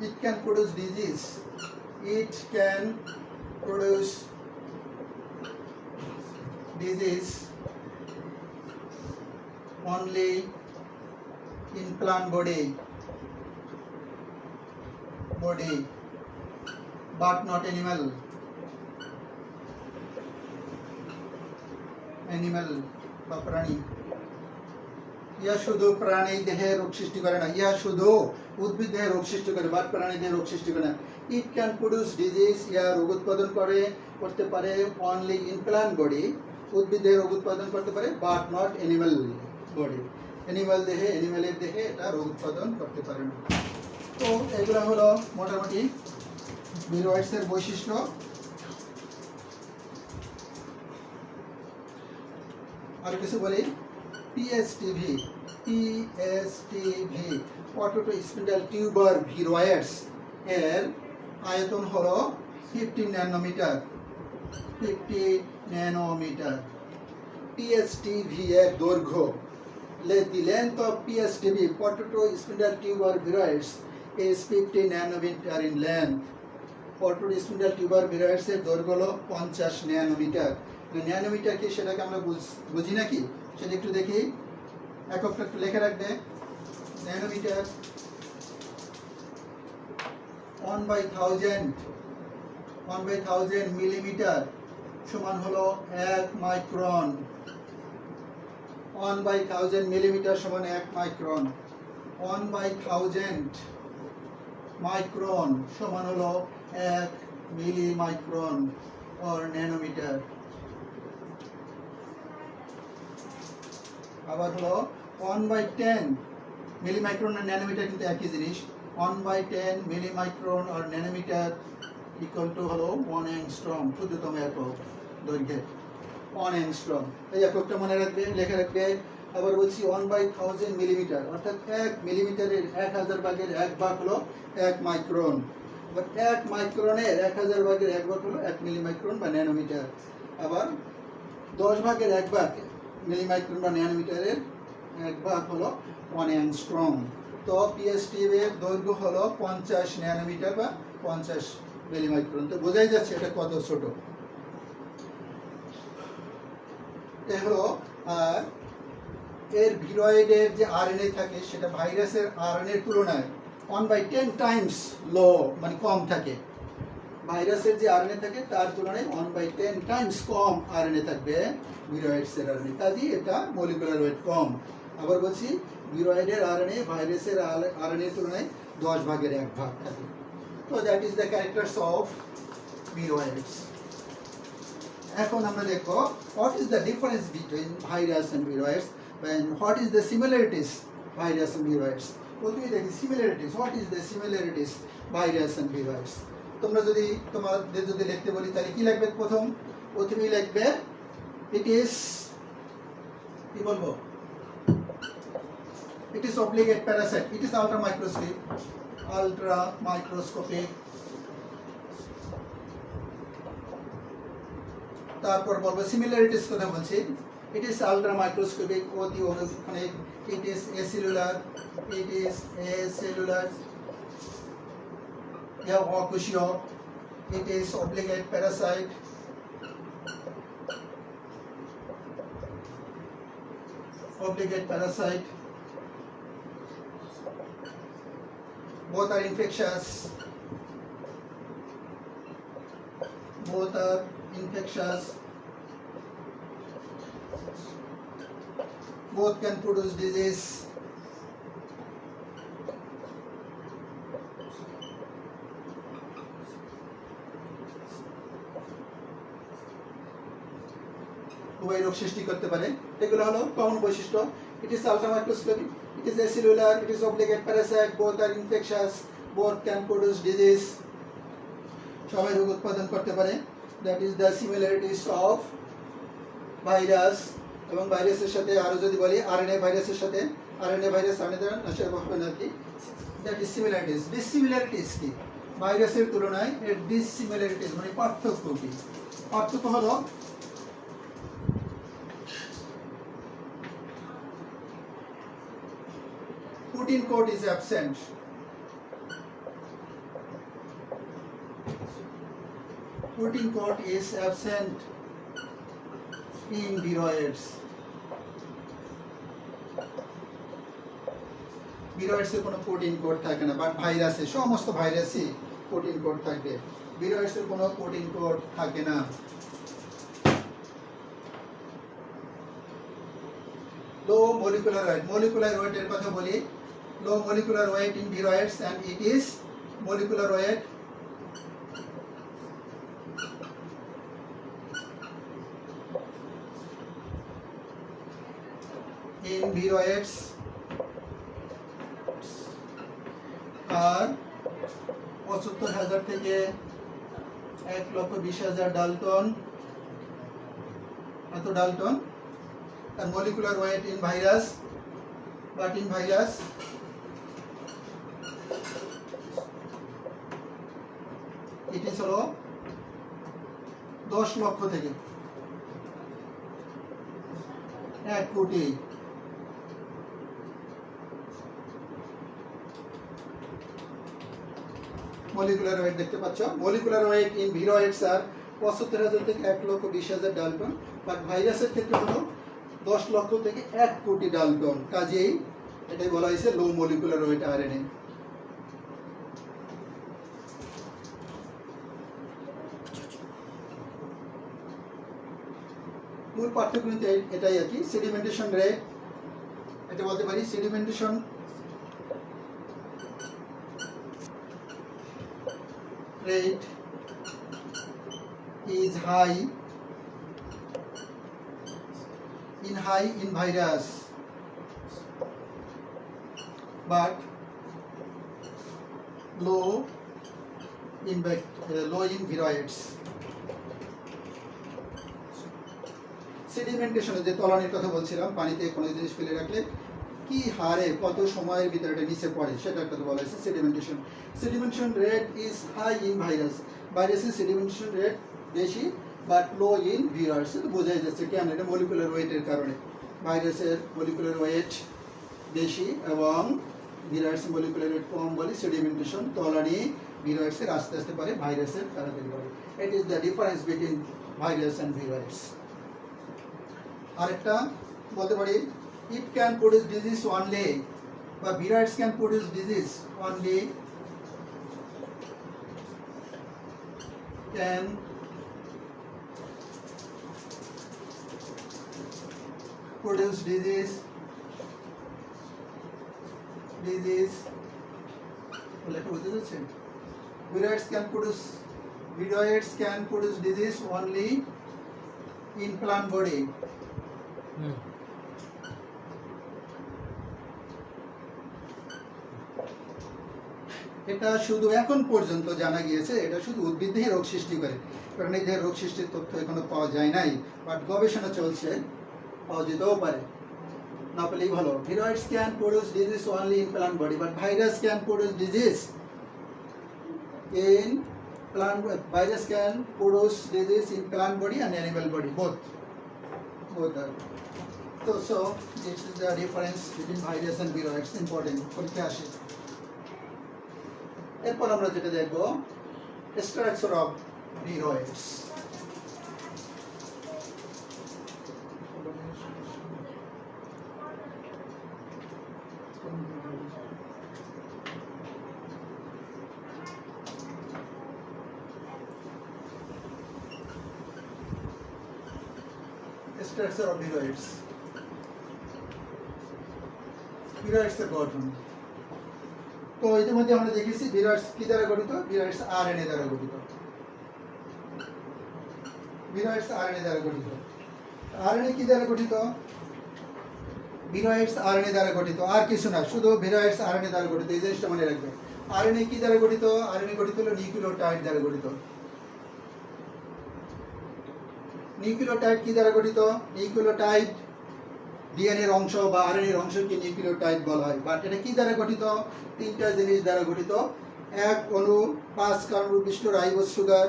It can produce disease. It can produce disease only in plant body, but not animal বা প্রাণী। ইহা শুধু প্রাণী দেহে রোগ সৃষ্টি করে না, ইহা শুধু উদ্ভিদ দেহে রোগ সৃষ্টি করে, বাট প্রাণী দেহে রোগ সৃষ্টি করে না। ইট ক্যান প্রডিউস ডিজিজ, ইহা রোগ উৎপাদন করতে পারে অনলি ইন প্ল্যান্ট বডি, উদ্ভিদ দেহে রোগ উৎপাদন করতে পারে, বাট নট অ্যানিমাল বডি, অ্যানিমালের দেহে এটা রোগ উৎপাদন করতে পারে না। তো এগুলো হলো মোটামুটি ভিরয়েডসের বৈশিষ্ট্য। আর কিছু বলি, পিএসটিভি পটেটো স্পিন্ডল টিউবার ভিরয়েডস এর আয়তন হলো 50 ন্যানোমিটার। পিএসটিভি এর দৈর্ঘ্য, the length of PSTV potato spindle tuber viroids is 50 nanometer in length. Potato spindle tuber viroids এর দৈর্ঘ্য হলো 50 ন্যানোমিটার। ন্যানোমিটার কি সেটাকে আমরা বুঝি নাকি সেটা একটু দেখি, এককটা একটু লেখা রাখবে। ন্যানোমিটার 1/1000 মিলিমিটার সমান হলো 1 মাইক্রন। 1/1000 মিলিমিটার সমান 1 মাইক্রন। 1/1000 মাইক্রন সমান হলো 1 মিলি মাইক্রন অর ন্যানোমিটার। আবার হলো 1/10 মিলি মাইক্রন আর ন্যানোমিটার কিন্তু একই জিনিস। 1/10 মিলি মাইক্রন আর ন্যানোমিটার ইকুয়াল টু হলো 1 অ্যাংস্ট্রম, ক্ষুদ্রতম একক দৈর্ঘ্যের 1 অ্যাংস্ট্রম। এই এককটা মনে রাখবে, লেখা রাখবে। আবার বলছি 1/1000 মিলিমিটার, অর্থাৎ 1 মিলিমিটারের 1000 ভাগের 1 ভাগ হলো 1 মাইক্রন। আবার 1 মাইক্রনের 1000 ভাগের 1 ভাগ হলো 1 মিলি মাইক্রন বা ন্যানোমিটার। আবার 10 ভাগের 1 ভাগ মিলি মাইক্রন বা ন্যানোমিটারের 1 ভাগ হলো 1 অ্যাংস্ট্রম। তো পিএসটিভি এর দৈর্ঘ্য হলো 50 ন্যানোমিটার বা 50 মিলি মাইক্রন। তো বোঝাই যাচ্ছে এটা কত ছোট। এ হলো এর ভিরয়েডের যে আরএনএ থাকে সেটা ভাইরাসের আরএনএর তুলনায় 1/10 টাইমস লো, মানে কম থাকে। ভাইরাসের যে আরএনএ থাকে তার তুলনায় 1/10 টাইমস কম আরএনএ থাকবে ভিরয়েডসের আরএনএ, কাজেই এটা মলিকুলার ওয়েট কম। আবার বলছি ভিরয়েডের আরএনএ ভাইরাসের আরএনএ তুলনায় 10 ভাগের 1 ভাগ থাকে। তো that is the characters of viroids. এখন আমরা দেখো what is the difference between virus and viroids and what is the similarities virus and viroids. প্রথমে দেখি similarities, what is the similarities virus and viroids. তোমরা যদি তোমাদের যদি লিখতে বলি তাহলে কি লিখবে? প্রথমেই লিখবে it is, কি বলবো, it is obligate parasite, it is ultra microscopic। তারপর বলবো সিমিলারিটিস কথা বলছি, ইট ইজ আলট্রা মাইক্রোস্কোপিক, অতি অনুক্ষণিক, ইট ইজ এসেলুলার, ইয়া অকোষীয়, it is obligate parasite, both are infectious, both can produce disease, উভয় রোগ সৃষ্টি করতে পারে। এগুলো হলো কমন বৈশিষ্ট্য। It is ultra microscopic, It is acellular, it is obligate parasite, both are infectious, both can produce disease. সবাই রোগ উৎপাদন করতে পারে। That is the similarities of virus এবং ভাইরাসের সাথে আরো যদি বলি আরএনএ ভাইরাসের সাথে আরএনএ ভাইরাস আরএনএ নাশের হবে না কি দ্যাট ইজ সিমিলারিটিস ডিসিমিলারিটিস কি ভাইরাসের তুলনায় এর ডিসিমিলারিটিস মানে পার্থক্য কি পার্থক্য হলো protein code is absent protein code is absent in viroids ভিরয়েডসে কোনো প্রোটিন কোড থাকে না বাট ভাইরাসে সমস্ত ভাইরাসে প্রোটিন কোড থাকে ভিরয়েডসে কোনো প্রোটিন কোড থাকে না লো মলিকুলার ওয়েটের কথা বলি low molecular weight in viroids and it is molecular weight in viroids আর ৭৫,০০০ থেকে ১,২০,০০০ ডালটন এত dalton and molecular weight in virus but in virus it is হলো ১০ লক্ষ থেকে ১ কোটি molecular weight দেখতে পাচ্ছ molecular weight in viroids are ৭৫,০০০ থেকে ১,২০,০০০ ডালটন বাট ভাইরাসের ক্ষেত্রে হলো ১০ লক্ষ থেকে ১ কোটি ডালটন কাজেই এটাই বলা হয়েছে লো মলিকুলার ওয়েট আরএনএ মূল পার্থক্য কিন্তু এটাই আর কি সেডিমেন্টেশন রেট এটা বলতে পারি sedimentation rate is high in virus but low in viroids sedimentation যে তলানির কথা বলছিলাম পানিতে কোনো জিনিস ফেলে রাখলে কি হারে কত সময়ের ভিতরে এটা নিচে পড়ে সেটা কথা বলা হয়েছে sedimentation rate is high in ভাইরাসের সেডিমেন্টেশন রেট বেশি বাট লো ইন ভিরয়েডস তো বোঝাই যাচ্ছে কেন এটা মলিকুলার ওয়েটের কারণে ভাইরাসের মলিকুলার ওয়েট বেশি এবং ভিরয়েডস মলিকুলার ওয়েট কম বলে সেডিমেন্টেশন তলানি ভিরয়েডসের আস্তে আস্তে পারে ভাইরাসের তাড়াতাড়ি পারে it is the difference between virus and viroids আরেকটা বলতে পারি it can produce disease only but viroids can produce disease only can produce disease viroids can produce disease only in plant body এটা শুধু এখন পর্যন্ত জানা গিয়েছে এটা শুধু উদ্ভিদেই রোগ সৃষ্টি করে কারণ এই যে রোগ সৃষ্টির তথ্য এখনো পাওয়া যায় নাই বাট গবেষণা চলছে পাওয়া যেতেও পারে না পেলেই ভালো viroids can produce disease only in plant body but virus can produce disease in plant virus can produce disease in plant body and animal body both are so this is the difference between virus and viroids important পরীক্ষা আসে এরপর আমরা যেটা দেখব structure of viroids structure of viroids এর গঠন তো ইতিমধ্যে আমরা দেখেছি ভিরয়েডস কি দ্বারা গঠিত ভিরয়েডস আরএনএ দ্বারা গঠিত আরএনএ কি দ্বারা গঠিত ভিরোয়েডস আরএনএ দ্বারা গঠিত, আর কিছু না, শুধু ভিরোয়েডস আরএনএ দ্বারা গঠিত। এই জিনিসটা মনে রাখবে। আরএনএ কি দ্বারা গঠিত? আরএনএ গঠিত হলো নিউক্লিওটাইড দ্বারা গঠিত। নিউক্লিওটাইড কি দ্বারা গঠিত? নিউক্লিওটাইড ডিএনএ এর অংশ বা আরএনএ এর অংশকে নিউক্লিওটাইড বলা হয়। বাট এটা কি দ্বারা গঠিত? তিনটা জিনিস দ্বারা গঠিত। এক অণু 5 কার্বন বিশিষ্ট রাইবোজ সুগার,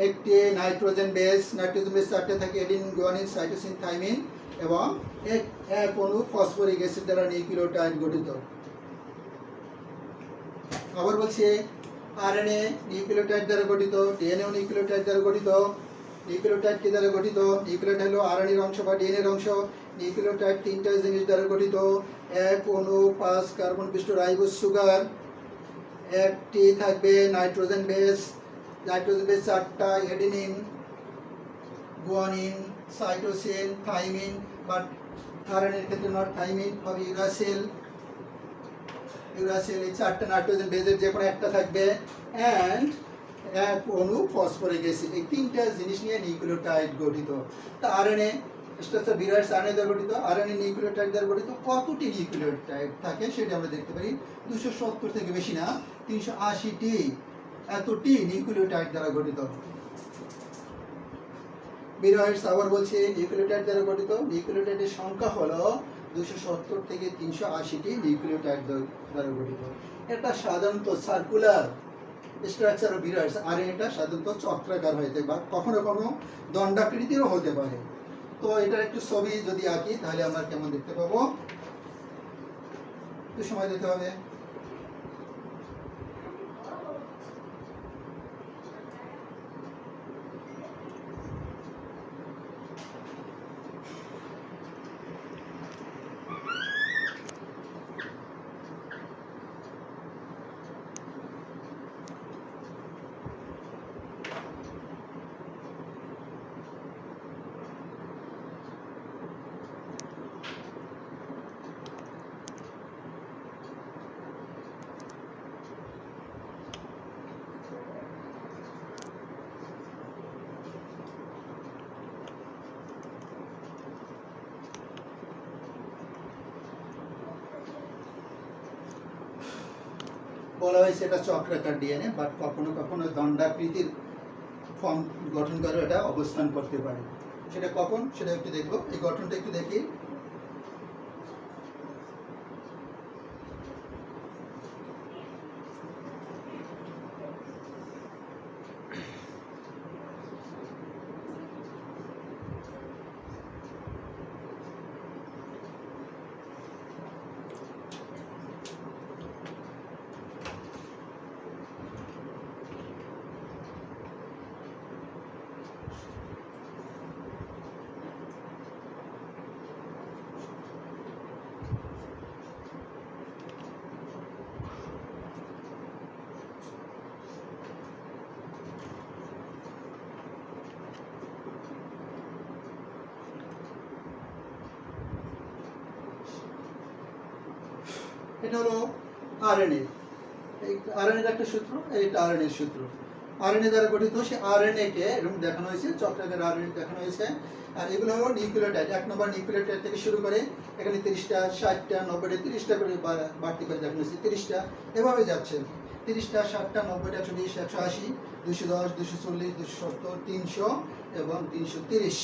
একটি নাইট্রোজেন বেস, নাইট্রোজেন বেস 4টে থাকে, এডিন, গুয়ানিন, সাইটোসিন, থাইমিন, এবং এক অণু ফসফরিক অ্যাসিড দ্বারা নিউক্লিওটাইড গঠিত। আবার বলছি, আরএনএ নিউক্লিওটাইড দ্বারা গঠিত, ডিএনএ নিউক্লিওটাইড দ্বারা গঠিত। নিউক্লিওটাইড কি দ্বারা গঠিত? নিউক্লিওটাইড হলো আরএনএ এর অংশ বা ডিএনএ এর অংশ। নিউক্লিওটাইড তিনটা জিনিস দ্বারা গঠিত। এক অণু 5 কার্বন বিশিষ্ট রাইবোজ সুগার, একটি থাকবে নাইট্রোজেন বেস, নাইট্রোজেন বেস 4টা, adenine, guanine, cytosine, thymine, but RNA এর ক্ষেত্রে নট থাইমিন, হবে ইউরাসিল। ইউরাসিল এই 4টা নাইট্রোজেন বেসের যে কোনো একটা থাকবে, এন্ড এক অণু ফসফরিক অ্যাসিড। এই তিনটা জিনিস নিয়ে নিউক্লিওটাইড গঠিত। তা আরএনএ স্ট্রাকচার ভিরোয়েডস আরএনএ দ্বারা গঠিত। আরএনএ নিউক্লিওটাইড দ্বারা গঠিত। কতটি নিউক্লিওটাইড থাকে সেটা আমরা দেখতে পারি। 270 থেকে বেশি না, 380টি, এতটি নিউক্লিওটাইড দ্বারা গঠিত। ভিরোয়েডস আবার বলছে নিউক্লিওটাইড দ্বারা গঠিত। নিউক্লিওটাইডের সংখ্যা হলো 270 থেকে 380টি নিউক্লিওটাইড দ্বারা গঠিত। এটা সাধারণত সার্কুলার স্ট্রাকচার অফ ভিরোয়েডস। আর এটা সাধারণত চক্রাকার হইতে বা কখনো কখনো দণ্ডাকৃতিরও হতে পারে। তো এটার একটু ছবি যদি আঁকি তাহলে আমরা কেমন দেখতে পাবো, একটু সময় দিতে হবে। বলা হয়েছে এটা চক্রাকার ডিএনএ, বাট কখনো কখনো দণ্ডাকৃতির ফর্ম গঠন করে এটা অবস্থান করতে পারে। সেটা কখন সেটা একটু দেখবো। এই গঠনটা একটু দেখি। এটা হলো আরএনএ। এই আরএনএর একটা সূত্র, এইটা আরএনএর সূত্র। আরএনএ দ্বারা গঠিত। সে আরএনএ কে এরকম দেখানো হয়েছে, চক্রাকার আরএনএ দেখানো হয়েছে। আর এগুলো হলো নিউক্লিওটাইড। 1 নম্বর নিউক্লিওটাইড থেকে শুরু করে এখানে 30টা, 60টা, 90টা, 30টা করে বাড়তি করে দেখানো হয়েছে। 30টা এভাবে যাচ্ছে, 30টা, 60টা, 90টা, 120, 180, 210, 240, 270, 300 এবং 330।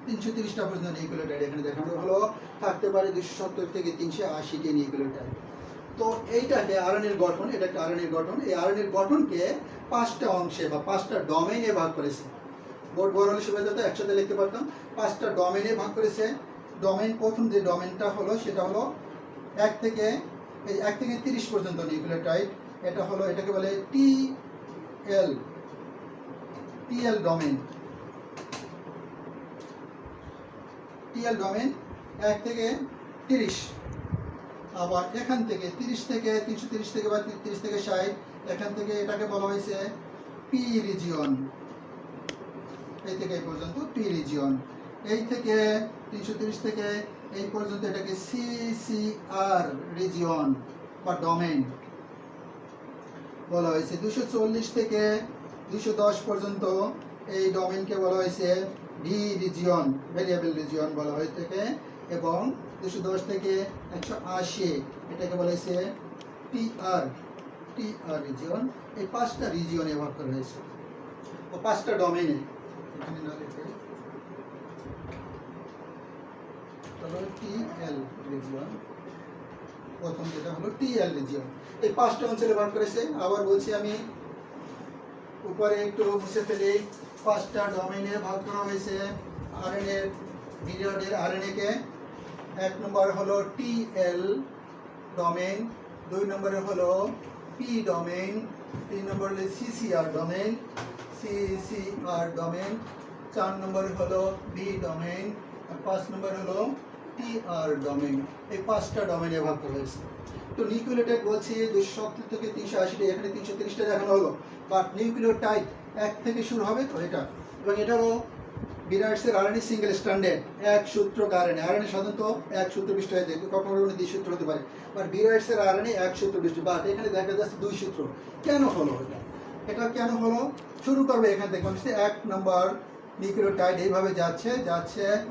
330টা পর্যন্ত নিউক্লিওটাইড এখানে দেখানো হলো। থাকতে পারে 270 থেকে 380টি নিউক্লিওটাইড। তো এইটাকে আরএনএর গঠন, এটা একটা আরএনএর গঠন। এই আরএনএর গঠনকে 5টা অংশে বা 5টা ডোমেইনে ভাগ করেছে। বোর্ড বড় হলে সুবিধা হতো, একসাথে লিখতে পারতাম। 5টা ডোমেইনে ভাগ করেছে। ডোমেইন, প্রথম যে ডোমেইনটা হলো সেটা হলো 1 থেকে 30 পর্যন্ত নিউক্লিওটাইড। এটা হলো, এটাকে বলে টিএল ডোমেইন। টিএল ডোমেইন 1 থেকে 30। আবার এখান থেকে 30 থেকে 330 থেকে বা 30 থেকে 60, এখান থেকে এটাকে বলা হয়েছে পি রিজিয়ন। এই থেকে এই পর্যন্ত পি রিজিয়ন। এই থেকে 330 থেকে এই পর্যন্ত এটাকে সিসিআর রিজিয়ন বা ডোমেইন বলা হয়েছে। 240 থেকে 210 পর্যন্ত এই ডোমেইনকে বলা হয়েছে ভি রিজিয়ন, ভেরিয়েবল রিজিয়ন বলা হয়ে থাকে। এবং 210 থেকে 180 এটাকে বলা হয়েছে টিআর রিজিয়ন। এই 5টা রিজিয়নে ভাগ করা হয়েছে ও 5টা ডোমেইনে। এখানে না লিখে তাহলে টিএল রিজিয়ন, প্রথম যেটা হলো টিএল রিজিয়ন, এই 5টা অঞ্চলে ভাগ করেছে। আবার বলছি আমি উপরে একটু মুছে ফেলি, 5টা ডোমেইনে ভাগ করা হয়েছে আরএনএ পিরিয়ডের আরএনএ কে। 1 নম্বর হলো টিএল ডোমেইন, 2 নম্বরে হলো পি ডোমেইন, 3 নম্বর হলো সিসিআর ডোমেইন, 4 নম্বরে হলো বি ডোমেইন, আর 5 নম্বর হলো টিআর ডোমেইন। এই 5টা ডোমেইনে ভাগ করা হয়েছে। তো নিউক্লিওটাইড বলছি 270 থেকে 380, এখানে 330টা দেখানো হলো, বাট নিউক্লিওটাইড 1 থেকে শুরু হবে তো এটা, এবং এটারও বিরাটসের আরএনএ সিঙ্গেল স্ট্র্যান্ডেড এক সূত্র আরএনএ। আরএনএ সাধারণত এক সূত্র বিশিষ্ট হয়ে থাকে, কখনো কখনো 2 সূত্র হতে পারে, বাট বিরাটসের আরএনএ এক সূত্র বিশিষ্ট, বাট এখানে দেখা যাচ্ছে 2 সূত্র। কেন হলো এটা? এটা কেন হলো? শুরু করবে এখান থেকে, মানে 1 নম্বর নিউক্লিওটাইড এইভাবে যাচ্ছে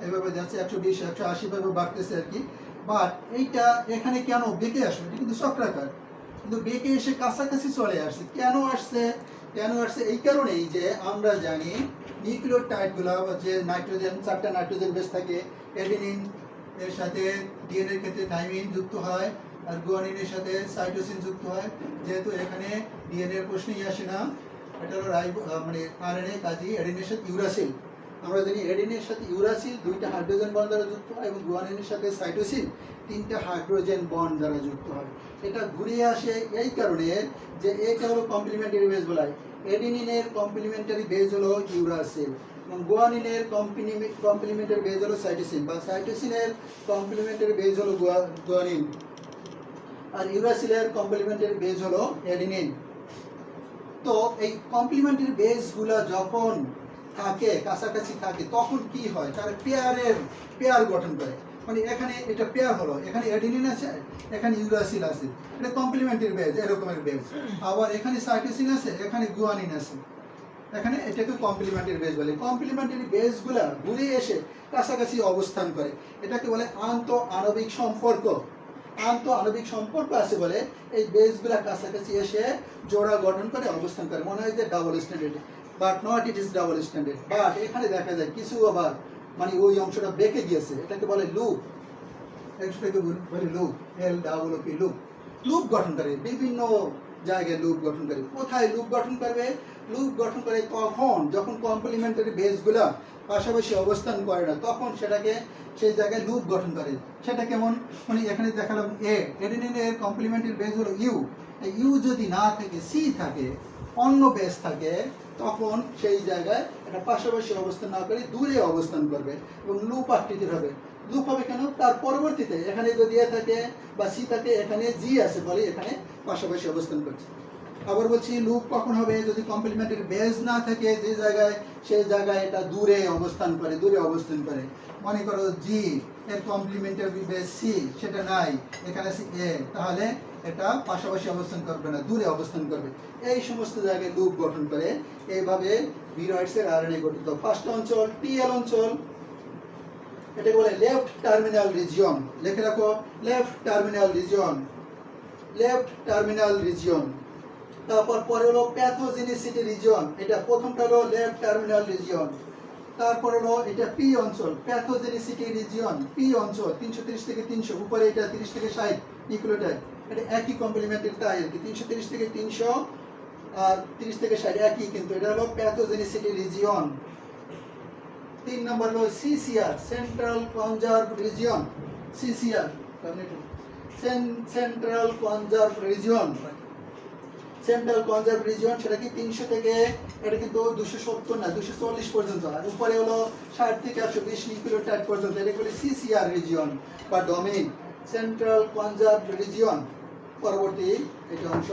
এইভাবে যাচ্ছে 120 180 ভাবে বাড়তেছে আর কি, বাট এইটা এখানে কেন বেঁকে আসলো? এটা কিন্তু চক্রাকার, কিন্তু বেঁকে এসে কাছাকাছি চলে আসছে। কেন আসছে? এই কারণেই যে আমরা জানি নিউক্লিওটাইডগুলো যে নাইট্রোজেন, 4টা নাইট্রোজেন বেস থাকে, এডিনিন এর সাথে ডিএনএ এর ক্ষেত্রে থাইমিন যুক্ত হয়, আর গুয়ানিনের সাথে সাইটোসিন যুক্ত হয়। যেহেতু এখানে ডিএনএ এর প্রশ্নই আসে না, এটা হলো মানে আরএনএ, কাজেই এডিনের সাথে ইউরাসিল। আমরা জানি এডিনের সাথে ইউরাসিল 2টা হাইড্রোজেন বন্ড দ্বারা যুক্ত হয়, এবং গুয়ানিনের সাথে সাইটোসিন 3টা হাইড্রোজেন বন্ড দ্বারা যুক্ত হয়। এটা ঘুরে আসে এই কারণে যে এটা হলো কমপ্লিমেন্টারি বেস বলা হয়। এডিনিনের কমপ্লিমেন্টারি বেস হলো ইউরাসিল, এবং গুয়ানিনের কমপ্লিমেন্টারি বেস হলো সাইটোসিন, বা সাইটোসিনের কমপ্লিমেন্টারি বেস হলো গুয়ানিন, আর ইউরাসিলের কমপ্লিমেন্টারি বেস হলো এডিনিন। তো এই কমপ্লিমেন্টারি বেসগুলো যখন থাকে, কাছাকাছি থাকে, তখন কি হয়? তারা পেয়ার গঠন করে। মানে এখানে এটা পেয়ার হলো, এখানে এডিনিন আছে, এখানে ইউরাসিল আছে, এটা কমপ্লিমেন্টারি বেস, এরকমের বেস। আবার এখানে সাইটোসিন আছে, এখানে গুয়ানিন আছে, এখানে এটাকে কমপ্লিমেন্টারি বেস বলে। কমপ্লিমেন্টারি বেসগুলা ঘুরে এসে কাছাকাছি অবস্থান করে, এটাকে বলে আন্তঃআণবিক সম্পর্ক। আন্তঃআণবিক সম্পর্ক আছে বলে এই বেসগুলা কাছাকাছি এসে জোড়া গঠন করে অবস্থান করে। মনে হয় যে double standard, but not it is double standard. But এখানে দেখা যায় কিছু আবার মানে ওই অংশটা বেঁকে গিয়েছে, এটাকে বলে লুপ। বলে লুপ, LOOP, লুপ গঠন করে, বিভিন্ন জায়গায় লুপ গঠন করে। কোথায় লুপ গঠন করবে? লুপ গঠন করে তখন যখন কমপ্লিমেন্টারি বেসগুলা পাশাপাশি অবস্থান করে না, তখন সেটাকে সেই জায়গায় লুপ গঠন করে। সেটা কেমন? মানে এখানে দেখালাম এডিনিনের কমপ্লিমেন্টারি বেস হলো ইউ। ইউ যদি না থাকে, সি থাকে, অন্য বেস থাকে, তখন সেই জায়গায় এটা পাশাপাশি অবস্থান না করে দূরে অবস্থান করবে এবং লুপ আকৃতির হবে। লুপ হবে কেন? তার পরবর্তীতে এখানে যদি এ থাকে বা সি থাকে, এখানে জি আছে বলে এখানে পাশাপাশি অবস্থান করছে। আবার বলছি লুপ কখন হবে? যদি কমপ্লিমেন্টারি বেস না থাকে যে জায়গায়, সেই জায়গায় এটা দূরে অবস্থান করে। মনে করো জি এর কমপ্লিমেন্টারি বেস সি, সেটা নাই, এখানে আছে এ, তাহলে এটা পাশাপাশি অবস্থান করবে না, দূরে অবস্থান করবে। এই সমস্ত জায়গায় লুপ গঠন করে। এইভাবে ভিরয়েডসের আরএনএ গঠিত। ফার্স্ট অঞ্চল টিএল অঞ্চল, এটাকে বলে লেফট টার্মিনাল রিজিয়ন। লিখে রাখো, লেফট টার্মিনাল রিজিয়ন। তারপর পরে হলো প্যাথোজেনিসিটি রিজিয়ন, এটা প্রথমটা হলো লেফট টার্মিনাল রিজিয়ন। তারপর হলো এটা পি অঞ্চল, প্যাথোজেনিসিটি রিজিয়ন, পি অঞ্চল 330 থেকে 300, উপরে এটা 30 থেকে 60 নিউক্লিওটাইড, এটা একই কমপ্লিমেন্টারি তাই আর কি, 330 থেকে 300 আর 30 থেকে 60 একই, কিন্তু এটা হলো প্যাথোজেনিসিটি রিজিয়ন। 3 নম্বর হলো CCR, central conserve region, CCR, central conserve region, সেটা কি 300 থেকে, এটা কিন্তু 270 না 240 পর্যন্ত, আর উপরে হলো 60 থেকে 120 নিউক্লিওটাইড পর্যন্ত, এটা বলে সিসিআর রিজিয়ন বা ডোমেইন, সেন্ট্রাল কনজার্ভ রিজিয়ন। পরবর্তী এটা অংশ।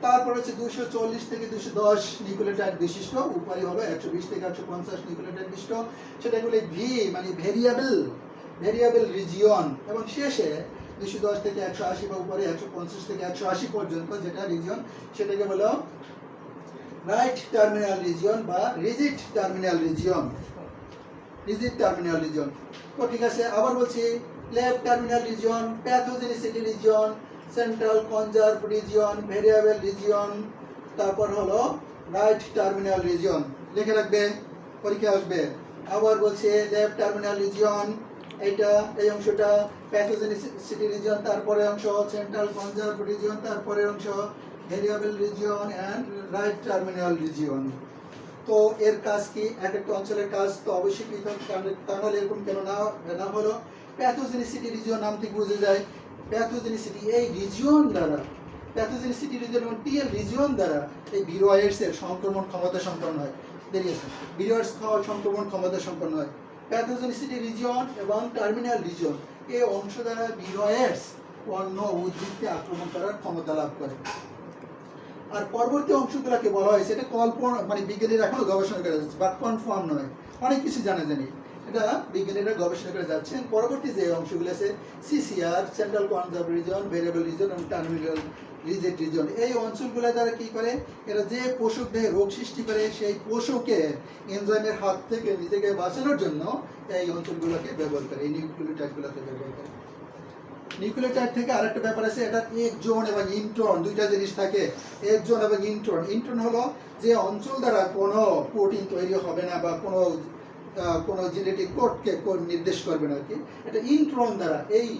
তারপর হচ্ছে 240 থেকে 210 নিউক্লিওটাইড বিশিষ্ট, উপরে হলো 120 থেকে 150 নিউক্লিওটাইড বিশিষ্ট, সেটা বলে ভি মানে ভেরিয়েবল রিজিয়ন। এবং শেষে 210 থেকে 180 বা উপরে 150 থেকে 180 পর্যন্ত যেটা রিজিয়ন, সেটাকে বলো রাইট টার্মিনাল রিজিয়ন বা rigid terminal region. Rigid terminal region. তো ঠিক আছে, আবার বলছি left terminal region, pathogenicity region, central conserve region, variable region, তারপর হলো রাইট টার্মিনাল রিজিয়ন। লিখে রাখবে, পরীক্ষা আসবে। আবার বলছে লেফট টার্মিনাল রিজিয়ন, এইটা এই অংশটা প্যাথোজেনিসিটি রিজিয়ন, তারপরে অংশ সেন্ট্রাল কনজার্ভ রিজিয়ন, তারপরে অংশ variable region and right terminal region. তো এর কাজ কি? এক একটা অঞ্চলের কাজ তো অবশ্যই পৃথক, তাহলে এরকম কেন না হলো? প্যাথোজেনিসিটি রিজিয়ন নাম থেকে বোঝা যায় প্যাথোজেনিসিটি এই রিজিয়ন দ্বারা, প্যাথোজেনিসিটি রিজিয়ন এবং টিএল রিজিয়ন দ্বারা এই ভিরয়েডস এর সংক্রমণ ক্ষমতা সম্পন্ন হয়। দেরিয়েছে, ভিরয়েডস সংক্রমণ ক্ষমতা সম্পন্ন হয়। প্যাথোজেনিসিটি রিজিয়ন এবং টার্মিনাল রিজিয়ন এই অংশ দ্বারা ভিরয়েডস অন্য উদ্ভিদকে আক্রমণ করার ক্ষমতা লাভ করে। আর পরবর্তী অংশগুলোকে বলা হয়েছে, এটা কল্পনা, মানে বিজ্ঞানীরা এখনো গবেষণা করে যাচ্ছে, বাট কনফার্ম নয়, অনেক কিছু জানা জানি, এটা বিজ্ঞানীরা গবেষণা করে যাচ্ছেন। পরবর্তী যে অংশগুলো আছে CCR, central conserve reason, variable reason এবং টার্মিনাল রিজেক্ট রিজন, এই অঞ্চলগুলো দ্বারা কি করে, এরা যে পোষক দেহে রোগ সৃষ্টি করে সেই পোষকের এনজাইমের হাত থেকে নিজেকে বাঁচানোর জন্য এই অঞ্চলগুলোকে ব্যবহার করে, এই নিউক্লিওটাইডগুলোকে ব্যবহার করে। নিউক্লিওটাইড থেকে আরেকটা ব্যাপার আছে, এটা একজন এবং ইন্ট্রন, দুইটা জিনিস থাকে, একজন এবং ইন্ট্রন। ইন্ট্রন হলো যে অঞ্চল দ্বারা কোনো প্রোটিন তৈরি হবে না বা কোনো জেনেটিক কোডকে নির্দেশ করবে না আর কি, এটা ইন্ট্রন দ্বারা। এই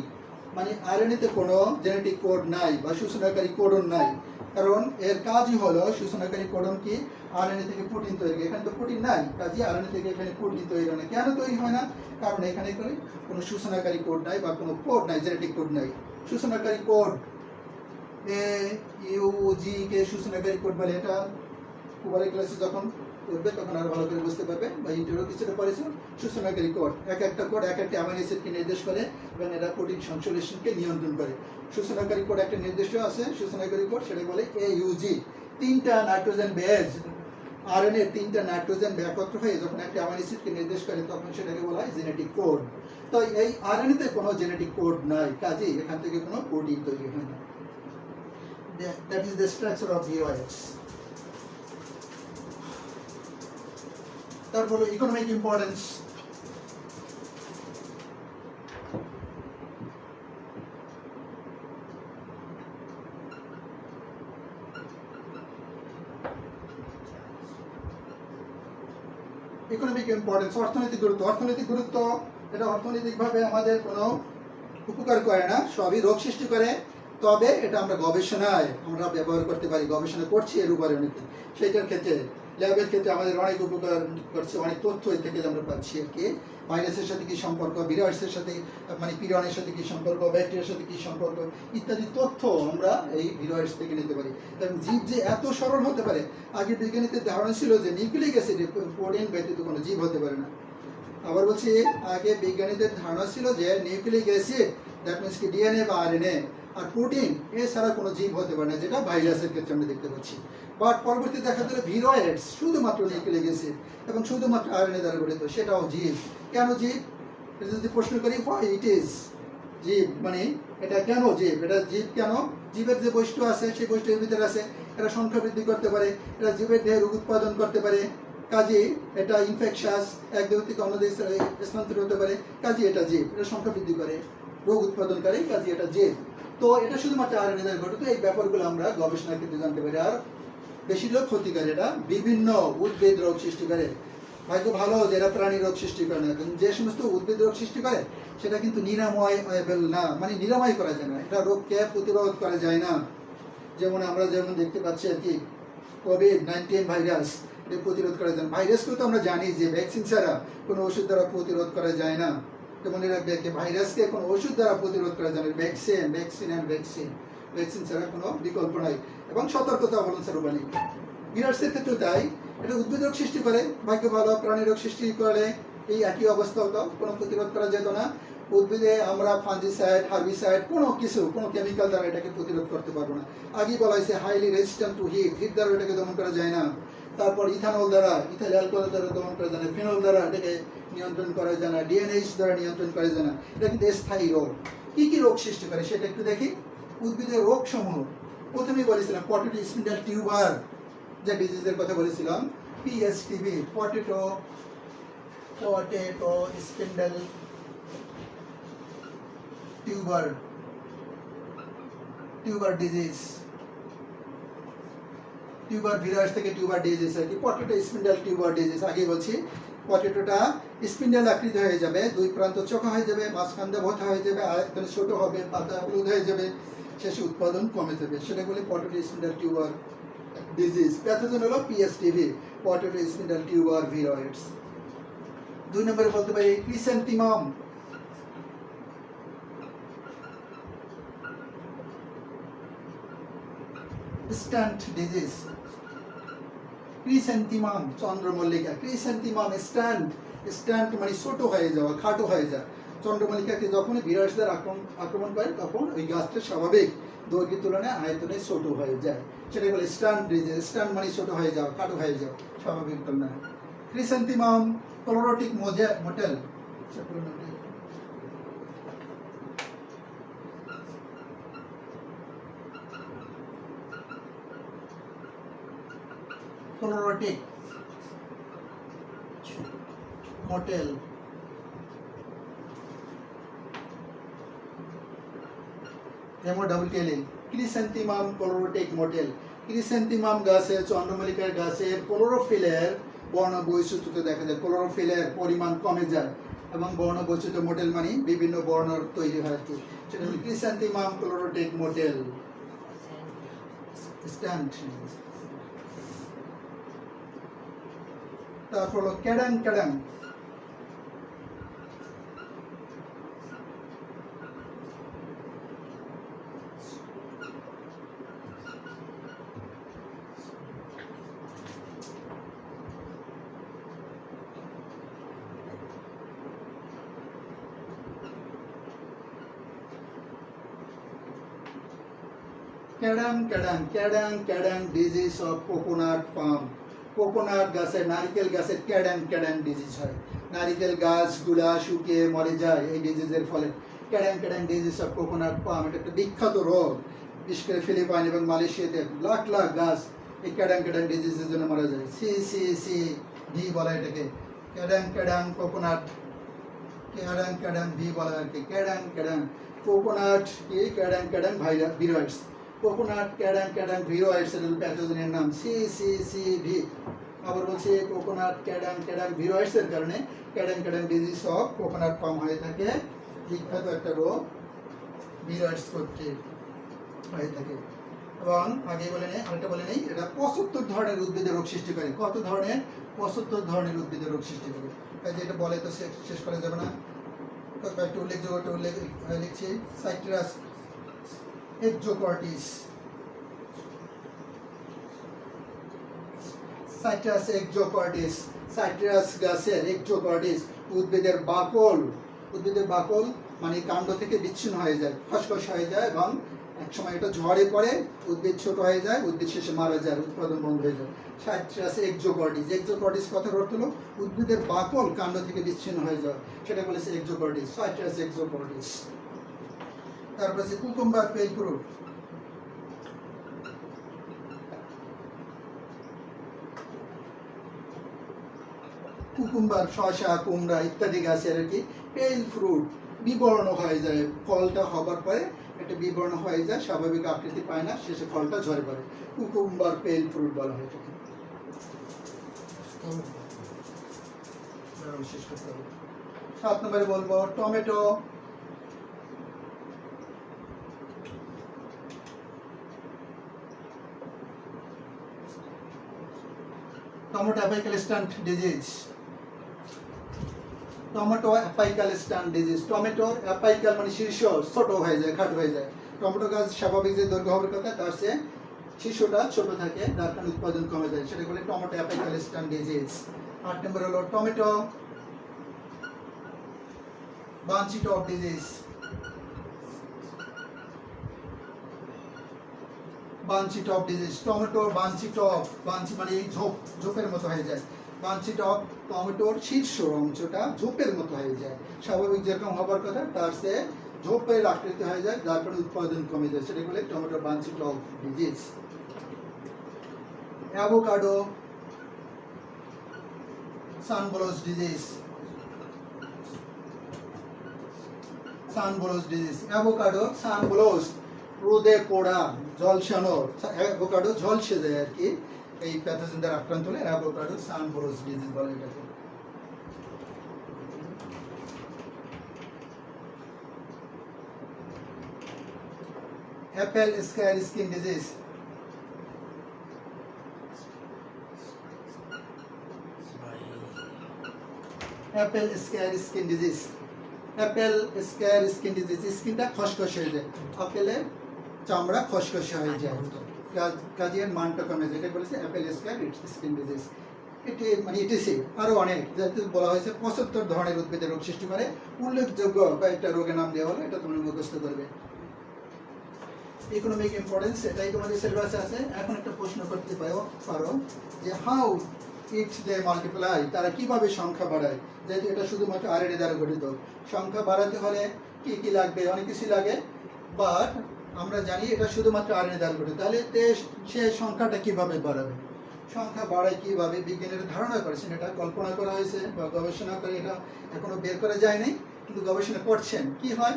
মানে আরএনএতে কোনো জেনেটিক কোড নাই বা সূচনাকারী কোডন নাই, কারণ এর কাজই হলো সূচনাকারী কোডন কি আরএনএ থেকে প্রোটিন তৈরি। এখানে তো প্রোটিন নাই, কাজে আরএনএ থেকে এখানে প্রোটিন তৈরি হয় না। কেন তৈরি হয় না? কারণ এখানে কোনো সূচনাকারী কোড নাই বা কোনো কোড নাই, জেনেটিক কোড নাই। সূচনাকারী কোড AUG কে সূচনাকারী কোড বলে। এটা কুবারে ক্লাসে যখন করবে তখন আরো ভালো করে বুঝতে পারবে, বা ইন্টারভিউ কিছুটা পড়েছিল। সূচনাকারী কোড, এক একটা কোড এক একটা অ্যামাইনো অ্যাসিডকে নির্দেশ করে এবং এরা প্রোটিন সংশ্লেষণকে নিয়ন্ত্রণ করে। সূচনাকারী কোড একটা নির্দিষ্ট আছে, সূচনাকারী কোড, সেটা বলে AUG। তিনটা নাইট্রোজেন বেজ, আরএনএ তিনটা নাইট্রোজেন একত্র হয়ে যখন একটা অ্যামাইনো অ্যাসিডকে নির্দেশ করে তখন সেটাকে বলা হয় জেনেটিক কোড। তো এই আরএনএতে কোনো জেনেটিক কোড নাই, কাজেই এখান থেকে কোনো প্রোটিন তৈরি হয় না। That is the structure of VOS. তারপর ইকোনমিক ইম্পর্টেন্স। ইকোনমিক ইম্পর্টেন্স, অর্থনৈতিক গুরুত্ব। অর্থনৈতিক গুরুত্ব, এটা অর্থনৈতিকভাবে আমাদের কোনো উপকার করে না, সবই রোগ সৃষ্টি করে। তবে এটা আমরা গবেষণায় আমরা ব্যবহার করতে পারি, গবেষণা করছি এর উপরে অনেকে। সেইটার ক্ষেত্রে ল্যাবের ক্ষেত্রে আমাদের অনেক উপকার করছে, অনেক তথ্য এর থেকে আমরা পাচ্ছি আর কি। ভাইরাসের সাথে কি সম্পর্ক, ভিরয়েডসের সাথে মানে পিরনের সাথে কি সম্পর্ক, ব্যাকটেরিয়ার সাথে কি সম্পর্ক ইত্যাদি তথ্য আমরা এই ভিরয়েডস থেকে নিতে পারি। কারণ জীব যে এত সরল হতে পারে, আগে বিজ্ঞানীদের ধারণা ছিল যে নিউক্লিক অ্যাসিড প্রোটিন ব্যতীত কোনো জীব হতে পারে না। আবার বলছি, আগে বিজ্ঞানীদের ধারণা ছিল যে নিউক্লিক অ্যাসিড, দ্যাট মিনস কি ডিএনএ বা আরএনএ আর প্রোটিন এছাড়া কোনো জীব হতে পারে না, যেটা ভাইরাসের ক্ষেত্রে আমরা দেখতে পাচ্ছি। বাট পরবর্তীতে দেখা গেল ভিরয়েডস শুধুমাত্র নিউক্লিক অ্যাসিড এবং শুধুমাত্র আরএনএ দ্বারা গঠিত, সেটাও জীব। কেন জীব? এটা যদি প্রশ্ন করি, হোয়াই ইট ইজ জীব, মানে এটা কেন জীব, এটা জীব কেন? জীবের যে বৈশিষ্ট্য আছে সেই বৈশিষ্ট্যের ভিতরে আছে এটা সংখ্যা বৃদ্ধি করতে পারে, এটা জীবের দেহে রোগ উৎপাদন করতে পারে, কাজে এটা ইনফেকশাস, এক দেহ থেকে অন্য দেশে স্থানান্তর হতে পারে, কাজে এটা জীব। এটা সংখ্যা বৃদ্ধি করে, রোগ উৎপাদন করে, কাজে এটা জীব। তো এটা শুধুমাত্র আরএনএ দ্বারা গঠিত। এই ব্যাপারগুলো আমরা গবেষণার ক্ষেত্রে জানতে পারি। আর বেশিরভাগ ক্ষতিকারী, এটা বিভিন্ন উদ্ভিদ রোগ সৃষ্টি করে। হয়তো ভালো যে এরা প্রাণী রোগ সৃষ্টি করে না, কিন্তু যে সমস্ত উদ্ভিদ রোগ সৃষ্টি করে সেটা কিন্তু নিরাময়েবল না, মানে নিরাময় করা যায় না, এটা রোগকে প্রতিরোধ করা যায় না। যেমন আমরা যেমন দেখতে পাচ্ছি আর কি COVID-19 ভাইরাস, এটা প্রতিরোধ করা যায় না। ভাইরাসকেও তো আমরা জানি যে ভ্যাকসিন ছাড়া কোনো ওষুধ দ্বারা প্রতিরোধ করা যায় না। যেমন এরা ভাইরাসকে কোনো ওষুধ দ্বারা প্রতিরোধ করা যায় না, ভ্যাকসিন ছাড়া কোনো বিকল্প নাই এবং সতর্কতা অবলম্বন। ভিরয়েডসের ক্ষেত্রে তাই, এটা উদ্ভিদ রোগ সৃষ্টি করে, ভাগ্য ভালো প্রাণী রোগ সৃষ্টি করে এই একই অবস্থা হতো, কোনো প্রতিরোধ করা যেত না। উদ্ভিদে আমরা ফাঞ্জিসাইড, হার্বিসাইড কোনো কেমিক্যাল দ্বারা এটাকে প্রতিরোধ করতে পারবো না। আগেই বলা হয়েছে হাইলি রেজিস্ট্যান্ট টু হিট দ্বারা এটাকে দমন করা যায় না। তারপর ইথানল দ্বারা, ইথাইল অ্যালকোহল দ্বারা দমন করা যায় না, ফিনল দ্বারা এটাকে নিয়ন্ত্রণ করা যায় না, ডিএনএইচ দ্বারা নিয়ন্ত্রণ করা যায় না। এটা কিন্তু স্থায়ী রোগ। কি কি রোগ সৃষ্টি করে সেটা একটু দেখি। উদ্ভিদের রোগ সমূহ প্রথমেই বলেছিলাম পটেটো স্পিন্ডল টিউবার যে ডিজিজের কথা বলেছিলাম, PSTB, potato potato spindle tuber disease, tuber virus থেকে টিউবার ডিজিজ আর কি। পটেটো স্পিন্ডেল টিউবার ডিজিজ, আগে বলছি পটেটোটা স্পিন্ডেল আকৃতি হয়ে যাবে, দুই প্রান্ত চোখা হয়ে যাবে, মাঝখান দিয়ে ভোঁতা হয়ে যাবে, আয়তনে ছোট হবে, পাতা হলুদ হয়ে যাবে, শেষে উৎপাদন কমে যাবে, সেটা বলে potato spindle tuber disease. Pathogen হলো পিএসটিভি, পটেটো স্পিন্ডেল টিউবার ভিরয়েডস। 2 নম্বরে বলতে পারি ক্রিস্যান্থেমাম, স্ট্যান্ট ডিজিজ। ক্রিস্যান্থেমাম চন্দ্রমল্লিকা, ক্রিস্যান্থেমাম স্ট্যান্ট মানে ছোট হয়ে যাওয়া, খাটো হয়ে যায়। চন্দ্রমল্লিকাকে যখন ভিরাসদের আক্রমণ করে তখন ওই গাছটা স্বাভাবিক দৈর্ঘ্যের তুলনায় আয়তনে ছোট হয়ে যায়, সেটা বলে স্ট্যান্ট ডিজিজ। স্ট্যান্ট মানে ছোট হয়ে যাওয়া, খাটো হয়ে যাওয়া, স্বাভাবিক তুলনায়। Chrysanthemum chlorotic mottle, chlorotic mottle, chrysanthemum chlorotic mottle. Chrysanthemum গাছের, চন্দ্রমল্লিকার গাছের ক্লোরোফিলের বর্ণ বৈচিত্র্য দেখা যায়, ক্লোরোফিলের পরিমাণ কমে যায় এবং বর্ণ বৈচিত্র্য মোটেল মানে বিভিন্ন বর্ণ তৈরি হয় আর কি, সেটা হলো ক্রিস্যান্থেমাম ক্লোরোটিক মোটেল স্ট্যান্ড। তারপর হলো cadang, cadang disease of coconut palm. Coconut গাছের, নারকেল গাছের ক্যাডাং ডিজিজ হয়, নারকেল গাছগুলা শুকিয়ে মরে যায় এই ডিজিজের ফলে। ক্যাডাং ডিজিজ অফ কোকোনাট পাম, এটা একটা বিখ্যাত রোগ, বিশেষ করে ফিলিপাইন এবং মালয়েশিয়াতে লাখ গাছ এই ক্যাডাং ডিজিজের জন্য মারা যায়। ভি বলা এটাকে, ক্যাডাং কোকোনাট, ক্যাডাং ভি বলা আর কি। ক্যাডাং কোকোনাট কি, ক্যাডাং ভিরয়েডস, কোকোনাট ক্যাডাং ভিরয়েডস এর প্যাথোজেনের নাম ভি। আবার বলছি কোকোনাট ক্যাডাং ভিরয়েডস এর কারণে ক্যাডাং ডিজিজ অফ কোকোনাট পাম হয়ে থাকে, বিখ্যাত একটা রোগ, ভিরয়েডস কর্তৃক হয়ে থাকে। এবং আগে বলে নেই, আরেকটা বলে নেই, এটা 75 ধরনের উদ্ভিদের রোগ সৃষ্টি করে। কত ধরনের? 75 ধরনের উদ্ভিদের রোগ সৃষ্টি করে। যেটা বলে তো শেষ করা যাবে না, কয়েকটা উল্লেখযোগ্য লিখছি। সাইট্রাস এক্সোকর্টিস, সাইট্রাস গাছের এক্সোকর্টিস, উদ্ভিদের বাকল মানে কাণ্ড থেকে বিচ্ছিন্ন হয়ে যায়, খসখস হয়ে যায় এবং একসময় এটা ঝড়ে পড়ে, উদ্ভিদ ছোট হয়ে যায়, উদ্ভিদ শেষে মারা যায়, উৎপাদন বন্ধ হয়ে যায়। সাইট্রাস এক্সোকর্টিস কথার অর্থ হলো উদ্ভিদের বাকল কাণ্ড থেকে বিচ্ছিন্ন হয়ে যায়, সেটা বলেছে এক্সোকর্টিস, সাইট্রাস এক্সোকর্টিস। তারপর আছে কুকুম্বার পেল ফ্রুট, কুকুম্বার শসা, কুমড়া ইত্যাদি গাছের আর কি পেল ফ্রুট বিবর্ণ হয়ে যায়, ফলটা হবার পরে একটা বিবর্ণ হয়ে যায়, স্বাভাবিক আকৃতি পায় না, শেষে ফলটা ঝরে পড়ে, কুকুম্বার পেল ফ্রুট বলা হয় থাকে। 7 নম্বরে বলবো tomato, apical stunt disease. Tomato apical stunt disease, টমেটোর অ্যাপিক্যাল মানে শীর্ষ ছোট হয়ে যায়, খাটো হয়ে যায়। টমেটো গাছ স্বাভাবিক যে দৈর্ঘ্য হওয়ার কথা তার চেয়ে শীর্ষটা ছোট থাকে, যার কারণে উৎপাদন কমে যায়, সেটা বলে টমেটো অ্যাপিক্যাল স্টান্ট ডিজিজ। 8 নম্বর হলো টমেটো বাঞ্চি টপ ডিজিজ, টমেটোর বাঞ্চি মানে ঝোপের মতো হয়ে যায়, বাঞ্চি টপ টমেটোর শীর্ষ অংশটা ঝোপের মতো হয়ে যায়, স্বাভাবিক যেরকম হবার কথা তার চেয়ে ঝোপের আকৃতি হয়ে যায়, যার কারণে উৎপাদন কমে যায়, সেটা বলে tomato bunchy top disease. Avocado sunblotch disease, sunblotch disease. Avocado sunblotch, রোদে পোড়া, ঝলসানো, অ্যাভোকাডো ঝলসে যায় আর কি, এই প্যাথোজেন দ্বারা আক্রান্ত হলে অ্যাভোকাডো সানব্লোজ ডিজিজ বলে এটাকে। Apple square skin disease, Apple square skin disease, Apple square skin disease, স্কিনটা খসখসে হয়ে যায়, আপেলের চামড়া খসখসে হয়ে যায়, কাজের মানটা কমে যায়, এটা বলেছে অ্যাপেল স্কয়ার স্কিন ডিজিজ। এটি মানে ইটিসি আরো অনেক, যাতে বলা হয়েছে 75 ধরনের উদ্ভিদের রোগ সৃষ্টি করে, উল্লেখযোগ্য কয়েকটা রোগের নাম দেওয়া হলো, এটা তুমি মুখস্থ করবে। ইকোনমিক ইম্পর্টেন্স, এটাই তোমাদের সিলেবাসে আছে। এখন একটা প্রশ্ন করতে পারো যে হাউ ইট দে মাল্টিপ্লাই, তারা কিভাবে সংখ্যা বাড়ায়, যেহেতু এটা শুধুমাত্র আরএনএ দ্বারা গঠিত, সংখ্যা বাড়াতে হলে কি কি লাগবে, অনেক কিছু লাগে, বাট আমরা জানি এটা শুধুমাত্র আরএনএ দ্বারা গঠিত, তাহলে সে সংখ্যাটা কিভাবে বাড়াবে, সংখ্যা বাড়ায় কিভাবে, বিজ্ঞানীরা ধারণা করেছেন, এটা কল্পনা করা হয়েছে বা গবেষণা করে এটা এখনো বের করা যায়নি, কিন্তু গবেষণা করছেন। কি হয়,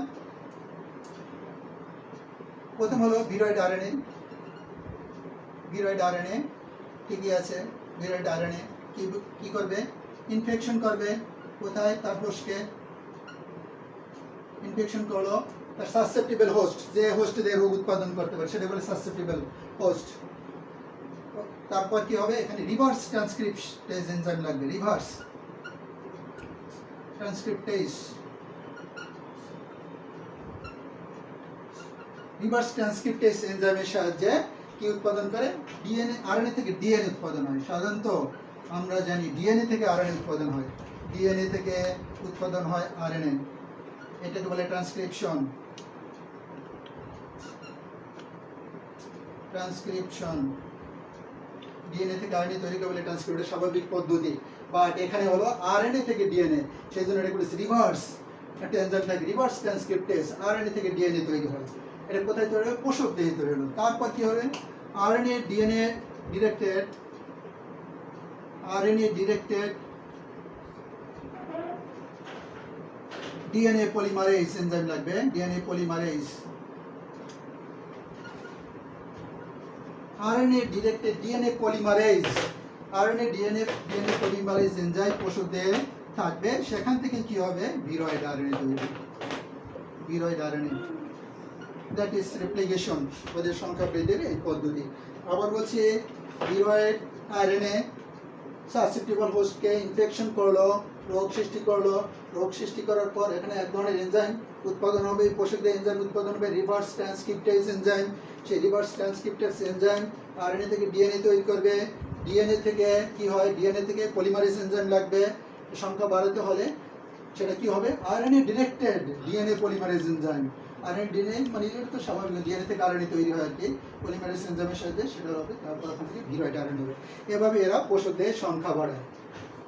প্রথম হলো ভিরয়েড আরএনএ। ভিরয়েড আরএনএ কি কি আছে, ভিরয়েড আরএনএ কি করবে, ইনফেকশন করবে, কোথায়, তার হোস্টকে ইনফেকশন করলো, তার সাসসেপ্টিবল হোস্ট, যে হোস্ট দিয়ে রোগ উৎপাদন করতে পারে সেটা বলে সাসসেপ্টিবল হোস্ট। তারপর কি হবে, এখানে রিভার্স ট্রান্সক্রিপ্টেজ এনজাইম লাগবে, রিভার্স ট্রান্সক্রিপ্টেজ, রিভার্স ট্রান্সক্রিপ্টেজ এনজাইমের সাহায্যে কি উৎপাদন করে, ডিএনএ, আরএনএ থেকে ডিএনএ উৎপাদন হয়। সাধারণত আমরা জানি ডিএনএ থেকে আরএনএ উৎপাদন হয়, ডিএনএ থেকে উৎপাদন হয় আরএনএ, এটাকে বলে ট্রান্সক্রিপশন। ট্রান্সক্রিপশন, ডিএনএ থেকে আরএনএ তৈরি করে বলে ট্রান্সক্রিপ্টের স্বাভাবিক পদ্ধতি, বাট এখানে হলো আরএনএ থেকে ডিএনএ, সেই জন্য এটা বলেছে রিভার্স, একটা এনজাইম থাকে রিভার্স ট্রান্সক্রিপ্টেজ, আরএনএ থেকে ডিএনএ তৈরি হয়। এটা কোথায় তৈরি হবে, পোষক দেহে তৈরি হলো। তারপর কি হবে, RNA DNA directed, RNA directed DNA polymerase enzyme লাগবে, DNA polymerase, RNA directed DNA polymerase, RNA DNA polymerase enzyme পোষক দেহে থাকবে, সেখান থেকে কি হবে, ভিরয়েড আরএনএ তৈরি, ভিরয়েড আরএনএ, দ্যাট ইজ রেপ্লিকেশন, ওদের সংখ্যা বৃদ্ধির এই পদ্ধতি। আবার বলছি, ভিরয়েড আরএনএ সাসসেপ্টিবল হোস্টকে ইনফেকশন করলো, রোগ সৃষ্টি করলো, রোগ সৃষ্টি করার পর এখানে এক ধরনের এনজাইম উৎপাদন হবে, পোষকদের এনজাইম উৎপাদন হবে, রিভার্স ট্রান্সক্রিপ্টেজ এনজাইম, সেই রিভার্স ট্রান্সক্রিপ্টেজ এনজাইম আরএনএ থেকে ডিএনএ তৈরি করবে, ডিএনএ থেকে কি হয়, ডিএনএ থেকে পলিমারেজ এনজাইম লাগবে, সংখ্যা বাড়াতে হলে সেটা কি হবে, RNA directed DNA polymerase enzyme, RNA DNA মানে এটা তো স্বাভাবিক, ডিএনএ থেকে আরএনএ তৈরি হয় আর কি, পলিমারেজ এনজাইমের সাহায্যে সেটা হবে, তারপর ওখান থেকে ভিরয়েড আরএনএ হবে। এভাবে এরা পোষকদের সংখ্যা বাড়ায়,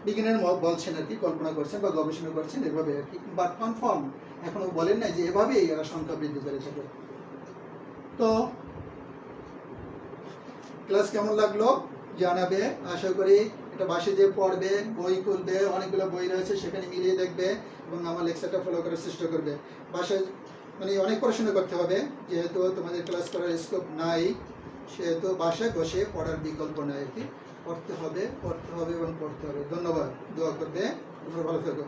বিজ্ঞানের বলছেন আর কি, কল্পনা করছেন বা গবেষণা করছেন এভাবে আর কি, বাট কনফার্ম এখনো বলেন নাই যে এভাবেই এরা সংখ্যা বৃদ্ধি করে থাকে। তো ক্লাস কেমন লাগলো জানাবে, আশা করি এটা বাসে যে পড়বে, বই খুলবে, অনেকগুলো বই রয়েছে সেখানে মিলিয়ে দেখবে এবং আমার লেকচারটা ফলো করার চেষ্টা করবে। বাসায় মানে অনেক পড়াশোনা করতে হবে, যেহেতু তোমাদের ক্লাস করার স্কোপ নাই, সেহেতু বাসায় বসে পড়ার বিকল্প নাই আর কি, পড়তে হবে এবং পড়তে হবে। ধন্যবাদ, দোয়া করবে, তোমরা ভালো থাকো।